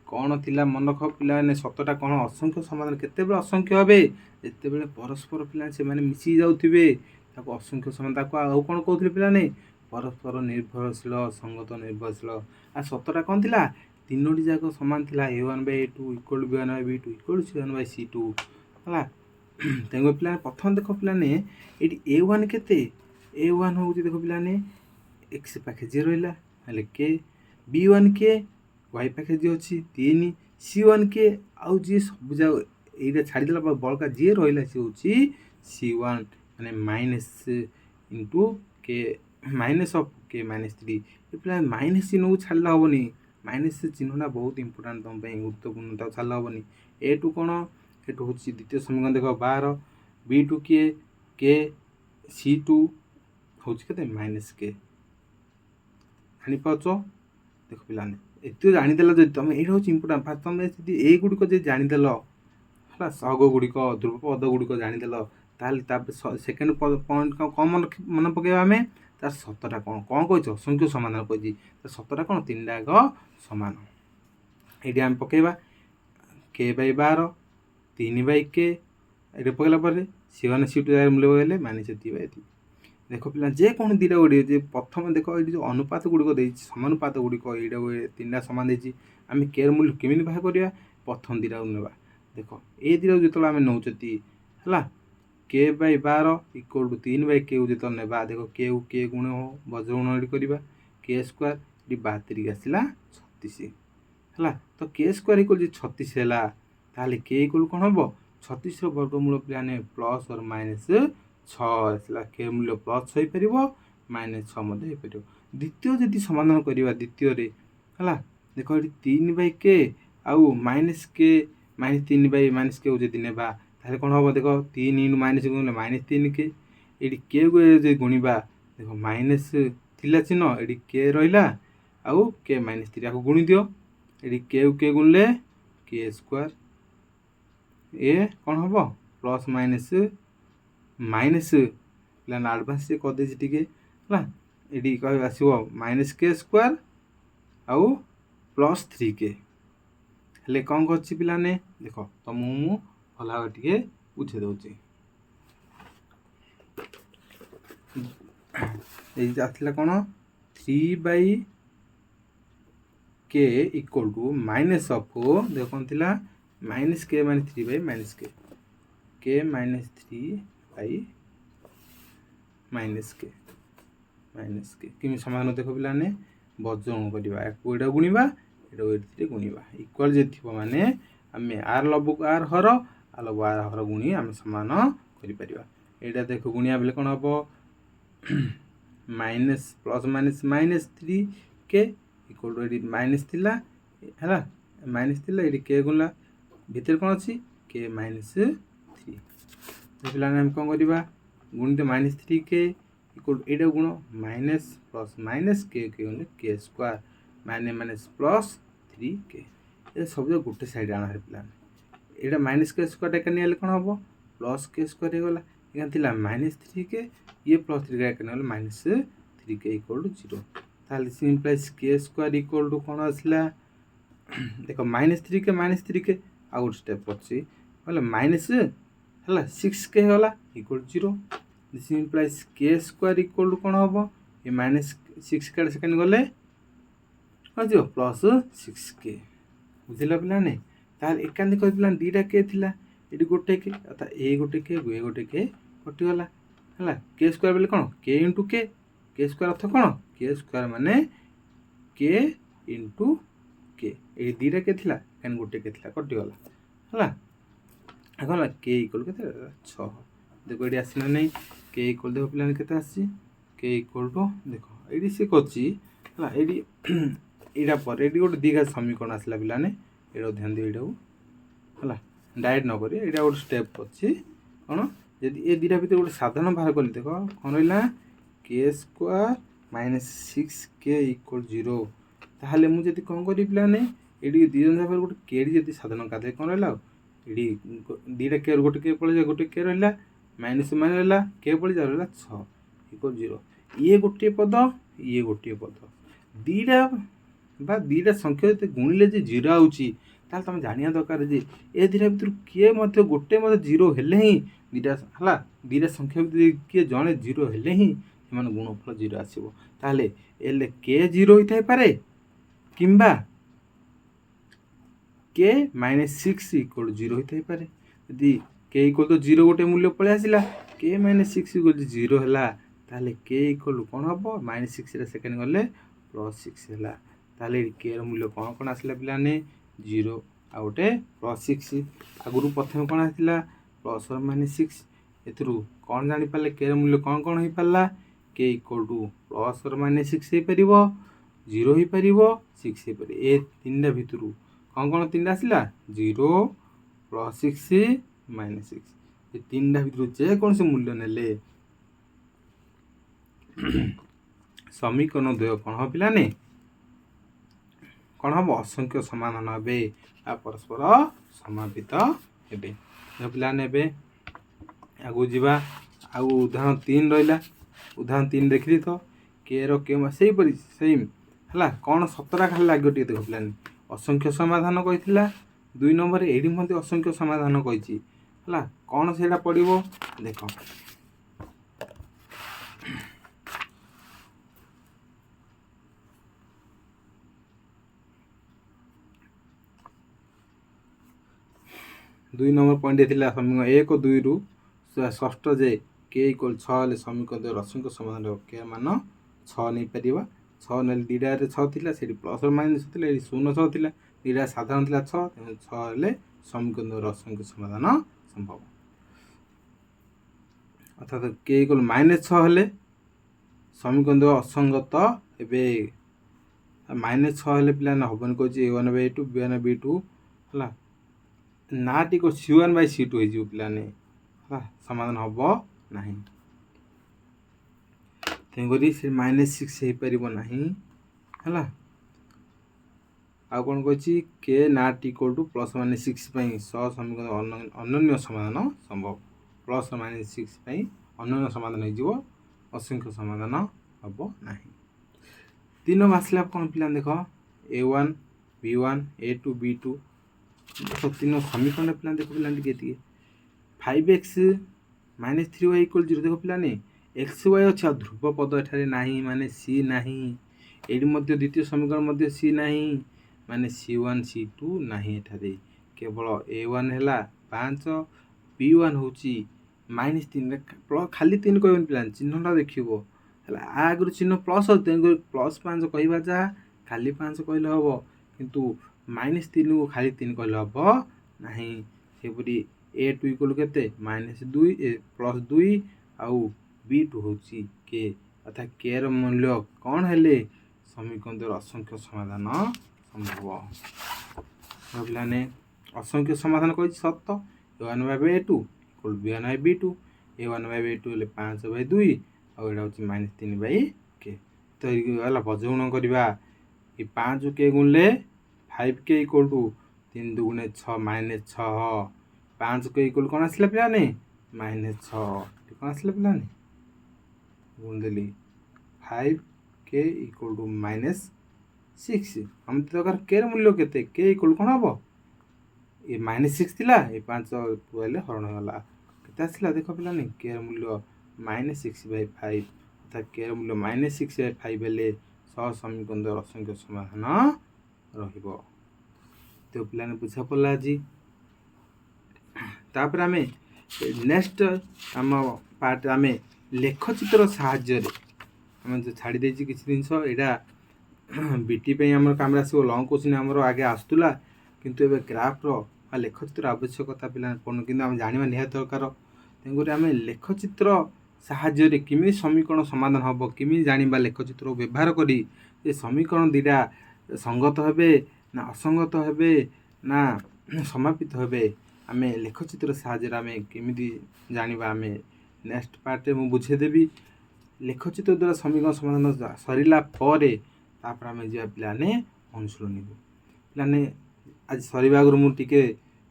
କ'ଣ ଥିଲା ମନେ ରଖ ପିଲାମାନେ, ସତଟା କ'ଣ ଅସଂଖ୍ୟ ସମାଧାନ କେତେବେଳେ ଅସଂଖ୍ୟ ହେବେ, ଯେତେବେଳେ ପରସ୍ପର ପିଲାମାନେ ସେମାନେ ମିଶି ଯାଉଥିବେ ତାକୁ ଅସଂଖ୍ୟ ସମାଧାନ। ତାକୁ ଆଉ କ'ଣ କହୁଥିଲେ ପିଲାମାନେ, ପରସ୍ପର ନିର୍ଭରଶୀଳ, ସଙ୍ଗତ ନିର୍ଭରଶୀଳ। ଆଉ ସତଟା କ'ଣ ଥିଲା, ତିନୋଟି ଯାକ ସମାନ ଥିଲା, a1/a2 equal to b1/b2 equal to c1/c2 ହେଲା। ତେଣୁ ପିଲାମାନେ ପ୍ରଥମ ଦେଖ ପିଲାମାନେ ଏଇଠି a1 କେତେ, a1 ହେଉଛି ଦେଖ ପିଲାମାନେ x ପାଖେ ଯିଏ ରହିଲା ହେଲେ କେ, b1 କେ y ପାଖେ ଯିଏ ଅଛି 3, c1 କେ ଆଉ ଯିଏ ସବୁ ଯାକ ଏଇଟା ଛାଡ଼ିଦେଲା ପରେ ବଳକା ଯିଏ ରହିଲା ସିଏ ହେଉଛି c1 ମାନେ minus into K minus of K minus 3। ଏ ପିଲା ମାଇନସ୍ ଚିହ୍ନକୁ ଛାଡ଼ିଲେ ହେବନି, ମାଇନସ୍ ଚିହ୍ନଟା ବହୁତ ଇମ୍ପୋର୍ଟାଣ୍ଟ ତୁମ ପାଇଁ, ଗୁରୁତ୍ୱପୂର୍ଣ୍ଣ, ତାକୁ ଛାଡ଼ିଲେ ହେବନି। ଏଠୁ କ'ଣ, ଏଠୁ ହେଉଛି ଦ୍ୱିତୀୟ ସମୀକରଣ ଦେଖ 12, b2 କେ କେ c2 ହେଉଛି କେତେ ମାଇନସ୍ କେ। ଜାଣିପାରୁଛ ଦେଖ ପିଲାମାନେ ଏତିକି ଜାଣିଦେଲ ଯଦି ତୁମେ, ଏଇଟା ହେଉଛି ଇମ୍ପୋର୍ଟାଣ୍ଟ। ଫାଷ୍ଟ ତୁମେ ଯଦି ଏଇଗୁଡ଼ିକ ଯଦି ଜାଣିଦେଲ ହେଲା, ସହଗ ଗୁଡ଼ିକ ଧ୍ରୁବପଦ ଗୁଡ଼ିକ ଜାଣିଦେଲ ତାହେଲେ ତାପରେ ସେକେଣ୍ଡ ପଏଣ୍ଟ କ'ଣ ମନେ ପକାଇବା ଆମେ, ତାର ସତଟା କ'ଣ କହିଛି, ଅସଂଖ୍ୟ ସମାଧାନ କହିଛି। ତାର ସତଟା କ'ଣ, ତିନିଟା ଯାକ ସମାନ। ଏଇଠି ଆମେ ପକାଇବା k/12 3/k, ଏଇଟା ପକାଇଲା ପରେ c1 c2 ଜାଗାରେ ମୂଲ୍ୟ ପକାଇଲେ -3/3। ଦେଖ ପିଲା ଯେକୌଣସି ଦୁଇଟା ଗୁଡ଼ିକ ଯେ ପ୍ରଥମେ ଦେଖ ଏଇଠି ଯେଉଁ ଅନୁପାତ ଗୁଡ଼ିକ ଦେଇଛି, ସମାନୁପାତ ଗୁଡ଼ିକ ଏଇଟା ତିନିଟା ସମାନ ଦେଇଛି, ଆମେ କେ ର ମୂଲ୍ୟ କେମିତି ବାହାର କରିବା, ପ୍ରଥମ ଦୁଇଟାକୁ ନେବା। ଦେଖ ଏ ଦୁଇଟାକୁ ଯେତେବେଳେ ଆମେ ନେଉଛନ୍ତି ହେଲା, k/12 ଇକ୍ୱାଲ୍ ଟୁ 3/k ଯେତେବେଳେ ନେବା, ଦେଖ କେ ଗୁଣ ବଜ୍ରଗୁଣ ଏଠି କରିବା, k² ଏଠି 72 ଆସିଲା 36 ହେଲା। ତ k² ଇକ୍ୱାଲ୍ 36 ହେଲା, ତାହେଲେ କେ ଇକ୍ୱାଲ୍ କ'ଣ ହେବ, 36ର ବର୍ଗମୂଳ ପିଲାମାନେ ପ୍ଲସ୍ ଅର୍ ମାଇନସ୍ 6 ଆସିଲା। କେ ମୂଲ୍ୟ ପ୍ଲସ୍ ହୋଇପାରିବ, -6 ମଧ୍ୟ ହୋଇପାରିବ। ଦ୍ୱିତୀୟ ଯଦି ସମାଧାନ କରିବା ଦ୍ୱିତୀୟରେ ହେଲା, ଦେଖ ଏଠି 3/k ଆଉ -k -3/-k ଯଦି ନେବା ତାହେଲେ କ'ଣ ହେବ, ଦେଖ 3 × -k ଗୁଣିଲେ -3k। ଏଇଠି କେ କୁ ଯଦି ଗୁଣିବା ଦେଖ ମାଇନସ୍ ଥିଲା ଚିହ୍ନ, ଏଇଠି କେ ରହିଲା ଆଉ k-3 ଆକୁ ଗୁଣି ଦିଅ। ଏଠି କେ ଗୁଣିଲେ k², ଏ କ'ଣ ହେବ ପ୍ଲସ୍ ମାଇନସ୍ ପିଲାମାନେ ଆଡ଼ଭାନ୍ସ ଟିକେ କରିଦେଇଛି ଟିକେ ହେଲା। ଏଠି କହିବା ଆସିବ -k² ଆଉ +3k। ହେଲେ କ'ଣ କରୁଛି ପିଲାମାନେ ଦେଖ ତୁମକୁ ମୁଁ ଭଲ ଭାବରେ ଟିକେ ବୁଝେଇ ଦେଉଛି। ଏଇ ଆସିଲା କ'ଣ, 3/k equal to minus of ଦେଖ କ'ଣ ଥିଲା, -k - 3/-k, k - 3/-k କେମିତି ସମାଧାନ ଦେଖ ପିଲାମାନେ, ବଜ୍ରଗୁଣ କରିବା, ଏକୁ ଏଇଟା ଗୁଣିବା, ଏଇଟାକୁ ଏଥିରେ ଗୁଣିବା। ଇକ୍ୱାଲ୍ ଯଦି ଥିବ ମାନେ ଆମେ ଆର ଲବକୁ ଆର ହର, ଆର ଲବ ଆର ହର ଗୁଣି ଆମେ ସମାନ କରିପାରିବା। ଏଇଟା ଦେଖ ଗୁଣିବା ବେଲେ କ'ଣ ହେବ, -3k ଇକ୍ୱାଲ୍ ଟୁ ଏଠି ମାଇନସ୍ ଥିଲା ହେଲା, ମାଇନସ୍ ଥିଲା ଏଠି କେ ଗୁଣିଲା, ଭିତରେ କ'ଣ ଅଛି k-3। ପିଲାମାନେ ଆମେ କ'ଣ କରିବା, ଗୁଣିତ -3k ଇକ୍ୱାଲ୍ ଟୁ ଏଇଟା ଗୁଣ -+- k ଗୁଣିଲେ k² -+3k। ଏ ସବୁ ଗୋଟେ ସାଇଡ଼୍ ଆଣ ପିଲାମାନେ। ଏଇଟା -k² ଏକା ନେଇଗଲେ କ'ଣ ହେବ, +k² ହେଇଗଲା। ଏখানে ଥିଲା -3k, ଇଏ +3k ଏକା ନେଇଗଲେ -3k ଇକ୍ୱାଲ୍ ଟୁ 0। ତାହେଲେ ସିମ୍ପ୍ଲାଇଜ୍ k² ଇକ୍ୱାଲ୍ ଟୁ କ'ଣ ଆସିଲା, ଦେଖ -3k ଆଉ ଗୋଟେ ଷ୍ଟେପ୍ ଅଛି ବୋଲେ ମାଇନସ୍ ହେଲା 6k ହେଇଗଲା equal to 0। This implies k² equal to କ'ଣ ହେବ, ଏ -6k ସେକେଣ୍ଡ ଗଲେ ଯିବ +6k। ବୁଝିଲ ପିଲାମାନେ, ତାହେଲେ ଏକାନ୍ତି କହି ପିଲାମାନେ ଦୁଇଟା କେ ଥିଲା, ଏଠି ଗୋଟେ କେ, ଅର୍ଥାତ୍ ଏ ଗୋଟେ କେ କଟିଗଲା ହେଲା। k² ବୋଲେ କ'ଣ, k × k, k² ଅର୍ଥ କ'ଣ, k² ମାନେ k × k। ଏଇ ଦୁଇଟା କେ ଥିଲା, ଏখানে ଗୋଟେ କେ ଥିଲା, କଟିଗଲା ହେଲା। କ'ଣ ହେଲା, k ଇକ୍ୱାଲ୍ କେତେ 6। ଦେଖ ଏଠି ଆସିଲା ନାହିଁ, k ଇକ୍ୱାଲ୍ ଦେଖ ପିଲାମାନେ କେତେ ଆସିଛି କେ ଇକ୍ୱାଲ୍ ଟୁ ଦେଖ ଏଇଠି ସେ କରିଛି ହେଲା ଏଇଠି ଏଇଟା ପରେ ଏଇଠି ଗୋଟେ ଦୁଇଟା ସମୀକରଣ ଆସିଲା ପିଲାମାନେ ଏଇଟାକୁ ଧ୍ୟାନ ଦିଅ ଏଇଟାକୁ ହେଲା ଡାଇରେକ୍ଟ ନ କରି ଏଇଟା ଗୋଟେ ଷ୍ଟେପ୍ ଅଛି କ'ଣ ଯଦି ଏ ଦୁଇଟା ଭିତରେ ଗୋଟେ ସାଧାରଣ ବାହାର କଲି ଦେଖ କ'ଣ ରହିଲା କେ ସ୍କୋୟାର ମାଇନସ୍ 6k ଇକ୍ୱାଲ୍ 0 ତାହେଲେ ମୁଁ ଯଦି କ'ଣ କରିବି ପିଲାମାନେ ଏଇଠି ଦୁଇ ଜଣ ଯାକ ଗୋଟେ କେଡ଼ି ଯଦି ସାଧାରଣ କାଢ଼ିଲେ କ'ଣ ରହିଲା ଆଉ ଏଇଠି ଦୁଇଟା କେ ଗୋଟେ କେ ପଳେଇଲା ଗୋଟେ କେ ରହିଲା ମାଇନସ୍ ମାନେ ରହିଲା କେ ପଳେଇଲା ରହିଲା 6 ଇକ୍ୱାଲ୍ 0 ଇଏ ଗୋଟିଏ ପଦ ଇଏ ଗୋଟିଏ ପଦ ଦୁଇଟା ବା ଦୁଇଟା ସଂଖ୍ୟା ଯଦି ଗୁଣିଲେ ଯେ 0 ଆଉଛି ତାହେଲେ ତୁମେ ଜାଣିବା ଦରକାର ଯେ ଏ ଦୁଇଟା ଭିତରୁ କିଏ ମଧ୍ୟ ଗୋଟେ ମଧ୍ୟ 0 ହେଲେ ହିଁ ଦୁଇଟା ହେଲା ଦୁଇଟା ସଂଖ୍ୟା ଭିତରେ କିଏ ଜଣେ 0 ହେଲେ ହିଁ ସେମାନେ ଗୁଣଫଳ 0 ଆସିବ ତାହେଲେ ହେଲେ କେ 0 ହୋଇଥାଇପାରେ କିମ୍ବା କେ ମାଇନସ୍ 6 ଇକ୍ୱାଲ୍ 0 ହୋଇଥାଇପାରେ ଯଦି କେ ଇକ୍ୱାଲ୍ ଟୁ 0 ଗୋଟେ ମୂଲ୍ୟ ପଳେଇ ଆସିଲା କେ ମାଇନସ୍ 6 ଇକ୍ୱାଲ୍ 0 ହେଲା ତାହେଲେ କେ ଇକ୍ୱାଲ୍ କ'ଣ ହେବ ମାଇନସ୍ 6ରେ ସେକେଣ୍ଡ ଗଲେ ପ୍ଲସ୍ 6 ହେଲା ତାହେଲେ କେ ର ମୂଲ୍ୟ କ'ଣ ଆସିଲା ପିଲାମାନେ 0 ଆଉ ଗୋଟେ ପ୍ଲସ୍ 6 ଆଗରୁ ପ୍ରଥମେ କ'ଣ ଆସିଥିଲା ପ୍ଲସ୍ ମାଇନସ୍ 6 ଏଥିରୁ କ'ଣ ଜାଣିପାରିଲେ କେ ର ମୂଲ୍ୟ କ'ଣ ହେଇପାରିଲା କେ ଇକ୍ୱାଲ୍ ଟୁ ପ୍ଲସ୍ ମାଇନସ୍ 6 ହେଇପାରିବ 0 ହେଇପାରିବ 6 ହେଇପାରିବ ଏ ତିନିଟା ଭିତରୁ କ'ଣ ତିନିଟା ଆସିଲା 0 ପ୍ଲସ୍ 6 ମାଇନସ୍ 6 ଏ ତିନିଟା ଭିତରୁ ଯେକୌଣସି ମୂଲ୍ୟ ନେଲେ ସମୀକରଣ ଦ୍ୱୟ କ'ଣ ହେବ ପିଲାମାନେ କ'ଣ ହେବ ଅସଂଖ୍ୟ ସମାଧାନ ହେବେ ବା ପରସ୍ପର ସମାପିତ ହେବେ ପିଲାମାନେ ଏବେ ଆଗକୁ ଯିବା ଆଉ ଉଦାହରଣ 3 ରହିଲା ଉଦାହରଣ 3 ଦେଖିଲି ତ କେ ର କେ ସେଇପରି ସେମ୍ ହେଲା କ'ଣ ସତରା ଖାଲି ଲାଗିବ ଟିକେ ଦେଖ ପିଲାମାନେ ଅସଂଖ୍ୟ ସମାଧାନ କହିଥିଲା 2 ନମ୍ବରରେ ଏଇଠି ମଧ୍ୟ ଅସଂଖ୍ୟ ସମାଧାନ କହିଛି ହେଲା କ'ଣ ସେଇଟା ପଡ଼ିବ ଦେଖ ଦୁଇ ନମ୍ବର ପଏଣ୍ଟ ଥିଲା ସମୀକରଣ 1 2 ରୁ ଷଷ୍ଠ ଯେ କେ ଇକ୍ୱାଲ୍ 6 ହେଲେ ସମୀକରଣ ଅସଂଖ୍ୟ ସମାଧାନ କେ ମାନ 6 ନେଇପାରିବା 6 ନେଲେ ଦୁଇଟାରେ 6 ଥିଲା ସେଇଠି ପ୍ଲସ୍ ମାଇନସ୍ ଥିଲା ଏଠି 0 6 ଥିଲା ଦୁଇଟା ସାଧାରଣ ଥିଲା 6 ତେଣୁ 6 ହେଲେ ସମୀକରଣର ଅସଂଖ୍ୟ ସମାଧାନ ସମ୍ଭବ ଅର୍ଥାତ୍ କେ ଇକ୍ୱାଲ୍ ମାଇନସ୍ 6 ହେଲେ ସମୀକରଣ ଅସଙ୍ଗତ ଏବେ ମାଇନସ୍ 6 ହେଲେ ପିଲାମାନେ ହେବନି କହୁଛି a1 by a2 b1 by b2 ହେଲା ନାଟି c1 by c2 ହେଇଯିବ ପିଲାମାନେ ହେଲା ସମାଧାନ ହେବ ନାହିଁ ତେଣୁକରି ସେ ମାଇନସ୍ 6 ହେଇପାରିବ ନାହିଁ ହେଲା ଆଉ କ'ଣ କହିଛି କେ ନାଟ୍ ଇକ୍ୱାଲ୍ ଟୁ ପ୍ଲସ୍ ମାଇନସ୍ 6 ପାଇଁ ସହ ସମୀକରଣ ଅନନ୍ୟ ସମାଧାନ ସମ୍ଭବ ପ୍ଲସ୍ ମାଇନସ୍ 6 ପାଇଁ ଅନନ୍ୟ ସମାଧାନ ହେଇଯିବ ଅସଂଖ୍ୟ ସମାଧାନ ହେବ ନାହିଁ 3 ଆସିଲା କ'ଣ ପିଲା ଦେଖ a1 b1 a2 b2 ଦେଖ 3 ସମୀକରଣ ପିଲା ଦେଖ ପିଲା ଟିକେ 5x ମାଇନସ୍ 3y ଇକ୍ୱାଲ୍ 0 ଦେଖ ପିଲାମାନେ xy ଅଛି ଆଉ ଧ୍ରୁବ ପଦ ଏଠାରେ ନାହିଁ ମାନେ c ନାହିଁ ଏଇଠି ମଧ୍ୟ ଦ୍ୱିତୀୟ ସମୀକରଣ ମଧ୍ୟ c ନାହିଁ ମାନେ c1 c2 ନାହିଁ ଏଠାରେ କେବଳ a1 ହେଲା 5 b1 ହେଉଛି ମାଇନସ୍ 3 ଖାଲି 3 କହିବନି ପିଲାମାନେ ଚିହ୍ନଟା ଦେଖିବ ହେଲା ଆଗରୁ ଚିହ୍ନ ପ୍ଲସ୍ ଅଛି ତେଣୁକରି ପ୍ଲସ୍ 5 କହିବା ଯାହା ଖାଲି 5 କହିଲେ ହେବ କିନ୍ତୁ ମାଇନସ୍ 3କୁ ଖାଲି 3 କହିଲେ ହେବ ନାହିଁ ସେପରି a2 ଇକ୍ୱାଲ୍ କେତେ ମାଇନସ୍ 2 ପ୍ଲସ୍ 2 ଆଉ b2 ହେଉଛି କେ ଅର୍ଥାତ୍ କେ ର ମୂଲ୍ୟ କ'ଣ ହେଲେ ସମୀକରଣର ଅସଂଖ୍ୟ ସମାଧାନ ସମ୍ଭବ ପିଲାମାନେ ଅସଂଖ୍ୟ ସମାଧାନ କହିଛି ସତ a1 by a2 equal b1 by b2 a1 by b2 ହେଲେ 5 by 2 ଆଉ ଏଇଟା ହେଉଛି ମାଇନସ୍ 3 by କେ ତ ହେଲା ବଜଗୁଣ କରିବା ଏ 5 କେ ଗୁଣିଲେ 5k equal to 3 2 6 minus 6 5k equal କ'ଣ ଆସିଲା ପିଲାମାନେ ମାଇନସ୍ 6 କ'ଣ ଆସିଲା ପିଲାମାନେ ଗୁଣିଦେଲି 5k ଇକ୍ୱାଲ୍ ଟୁ ମାଇନସ୍ 6 ଆମେ ଦରକାର କେ ର ମୂଲ୍ୟ କେତେ କେ ଇକ୍ୱାଲ୍ କ'ଣ ହେବ ଏ ମାଇନସ୍ 6 ଥିଲା ଏ 5 ହେଲେ ହରଣ ହେଇଗଲା କେତେ ଆସିଲା ଦେଖ ପିଲାମାନେ କେ ର ମୂଲ୍ୟ ମାଇନସ୍ 6 by 5 ଅର୍ଥାତ୍ କେ ର ମୂଲ୍ୟ ମାଇନସ୍ 6 by 5 ହେଲେ ସହ ସମୀକରଣର ଅସଂଖ୍ୟ ସମାଧାନ ରହିବ ତ ପିଲାମାନେ ବୁଝା ପଡ଼ିଲା ଆଜି ତାପରେ ଆମେ ନେକ୍ସଟ ଆମ ପାର୍ଟ ଆମେ ଲେଖଚିତ୍ର ସାହାଯ୍ୟରେ ଆମେ ଛାଡ଼ି ଦେଇଛି କିଛି ଜିନିଷ ଏଇଟା ବିଟି ପାଇଁ ଆମର କାମରେ ଆସିବ ଲଙ୍ଗ କୋଶ୍ଚିନ୍ ଆମର ଆଗେ ଆସୁଥିଲା କିନ୍ତୁ ଏବେ ଗ୍ରାଫର ବା ଲେଖଚିତ୍ର ଆବଶ୍ୟକତା ପିଲାମାନେ ପଡ଼ୁନି କିନ୍ତୁ ଆମେ ଜାଣିବା ନିହାତି ଦରକାର ତେଣୁକରି ଆମେ ଲେଖଚିତ୍ର ସାହାଯ୍ୟରେ କେମିତି ସମୀକରଣ ସମାଧାନ ହେବ, କେମିତି ଜାଣିବା ଲେଖଚିତ୍ର ବ୍ୟବହାର କରି ଏ ସମୀକରଣ ଦୁଇଟା ସଙ୍ଗତ ହେବେ ନା ଅସଙ୍ଗତ ହେବେ ନା ସମାପିତ ହେବେ, ଆମେ ଲେଖଚିତ୍ର ସାହାଯ୍ୟରେ ଆମେ କେମିତି ଜାଣିବା, ଆମେ ନେକ୍ସଟ ପାର୍ଟରେ ମୁଁ ବୁଝେଇଦେବି। ଲେଖଚିତ୍ର ଦ୍ୱାରା ସମୀକରଣ ସମାଧାନ ସରିଲା ପରେ ତାପରେ ଆମେ ଯିବା ପିଲାମାନେ ଅନୁଶୀଳନୀକୁ। ପିଲାମାନେ ଆଜି ସରିବା ଆଗରୁ ମୁଁ ଟିକେ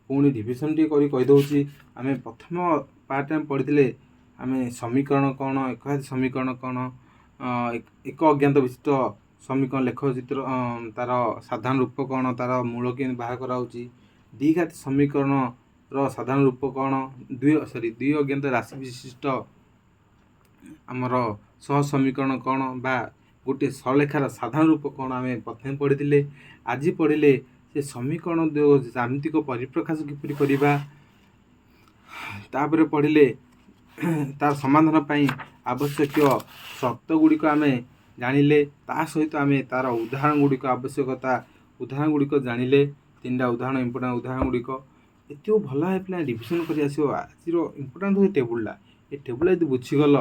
ପୁଣି ରିଭିଜନ୍ ଟିକେ କରି କହିଦେଉଛି। ଆମେ ପ୍ରଥମ ପାର୍ଟ ଆମେ ପଢ଼ିଥିଲେ ଆମେ ସମୀକରଣ କ'ଣ, ଏକଘାତୀ ସମୀକରଣ କ'ଣ, ଏକ ଅଜ୍ଞାତ ବିଶିଷ୍ଟ ସମୀକରଣ ଲେଖଚିତ୍ର ତା'ର ସାଧାରଣ ରୂପ କ'ଣ, ତା'ର ମୂଳ କେମିତି ବାହାର କରାହେଉଛି, ଦ୍ୱିଘାତୀ ସମୀକରଣର ସାଧାରଣ ରୂପ କ'ଣ, ଦୁଇ ଅଜ୍ଞାତ ରାଶି ବିଶିଷ୍ଟ ଆମର ସହ ସମୀକରଣ କ'ଣ ବା ଗୋଟିଏ ସରଳରେଖାର ସାଧାରଣ ରୂପ କ'ଣ ଆମେ ପ୍ରଥମେ ପଢ଼ିଥିଲେ। ଆଜି ପଢ଼ିଲେ ସେ ସମୀକରଣ ଜ୍ୟାମିତିକ ପରିପ୍ରକାଶ କିପରି କରିବା, ତାପରେ ପଢ଼ିଲେ ତାର ସମାଧାନ ପାଇଁ ଆବଶ୍ୟକୀୟ ସର୍ତ୍ତ ଗୁଡ଼ିକ ଆମେ ଜାଣିଲେ, ତା ସହିତ ଆମେ ତାର ଉଦାହରଣ ଗୁଡ଼ିକ ଆବଶ୍ୟକତା ଉଦାହରଣ ଗୁଡ଼ିକ ଜାଣିଲେ। 3ଟା ଉଦାହରଣ ଇମ୍ପୋର୍ଟାଣ୍ଟ ଉଦାହରଣ ଗୁଡ଼ିକ ଏତିକି ଭଲ ଭାବେ ପିଲା ରିଭିଜନ୍ କରି ଆସିବ। ଆଜିର ଇମ୍ପୋର୍ଟାଣ୍ଟ ହେଉଛି ଟେବୁଲଟା, ଏ ଟେବୁଲଟା ଯଦି ବୁଝିଗଲ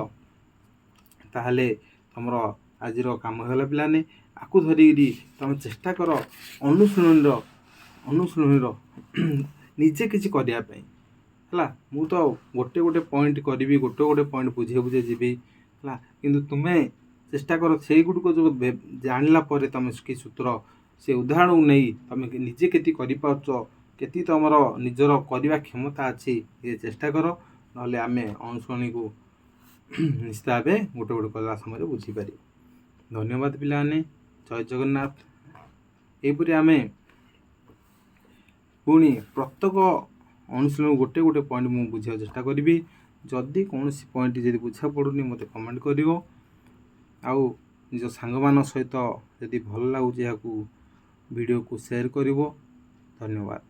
ତାହେଲେ ତୁମର ଆଜିର କାମ ହେଇଗଲା। ପିଲାମାନେ ଆକୁ ଧରିକିରି ତୁମେ ଚେଷ୍ଟା କର ଅନୁଶୀଳନୀର ନିଜେ କିଛି କରିବା ପାଇଁ ହେଲା। ମୁଁ ତ ଗୋଟେ ପଏଣ୍ଟ କରିବି, ଗୋଟେ ପଏଣ୍ଟ ବୁଝେଇ ଯିବି ହେଲା, କିନ୍ତୁ ତୁମେ ଚେଷ୍ଟା କର ସେଇଗୁଡ଼ିକ ଯେଉଁ ଜାଣିଲା ପରେ ତୁମେ କି ସୂତ୍ର ସେ ଉଦାହରଣକୁ ନେଇ ତୁମେ ନିଜେ କେତିକି କରିପାରୁଛ, କେତିକି ତୁମର ନିଜର କରିବା କ୍ଷମତା ଅଛି, ଏ ଚେଷ୍ଟା କର। ନହେଲେ ଆମେ ଅନୁଶୀଳନୀକୁ ନିଶ୍ଚିତ ଭାବେ ଗୋଟେ କରିବା ସମୟରେ ବୁଝିପାରିବ। ଧନ୍ୟବାଦ ପିଲାମାନେ, ଜୟ ଜଗନ୍ନାଥ। ଏହିପରି ଆମେ ପୁଣି ପ୍ରତ୍ୟେକ ଅନୁଶୀଳନୀ ଗୋଟେ ପଏଣ୍ଟ ମୁଁ ବୁଝିବାକୁ ଚେଷ୍ଟା କରିବି। ଯଦି କୌଣସି ପଏଣ୍ଟ ଯଦି ବୁଝା ପଡ଼ୁନି ମୋତେ କମେଣ୍ଟ କରିବ, ଆଉ ନିଜ ସାଙ୍ଗମାନଙ୍କ ସହିତ ଯଦି ଭଲ ଲାଗୁଛି ଏହାକୁ ଭିଡ଼ିଓକୁ ସେୟାର କରିବ। ଧନ୍ୟବାଦ।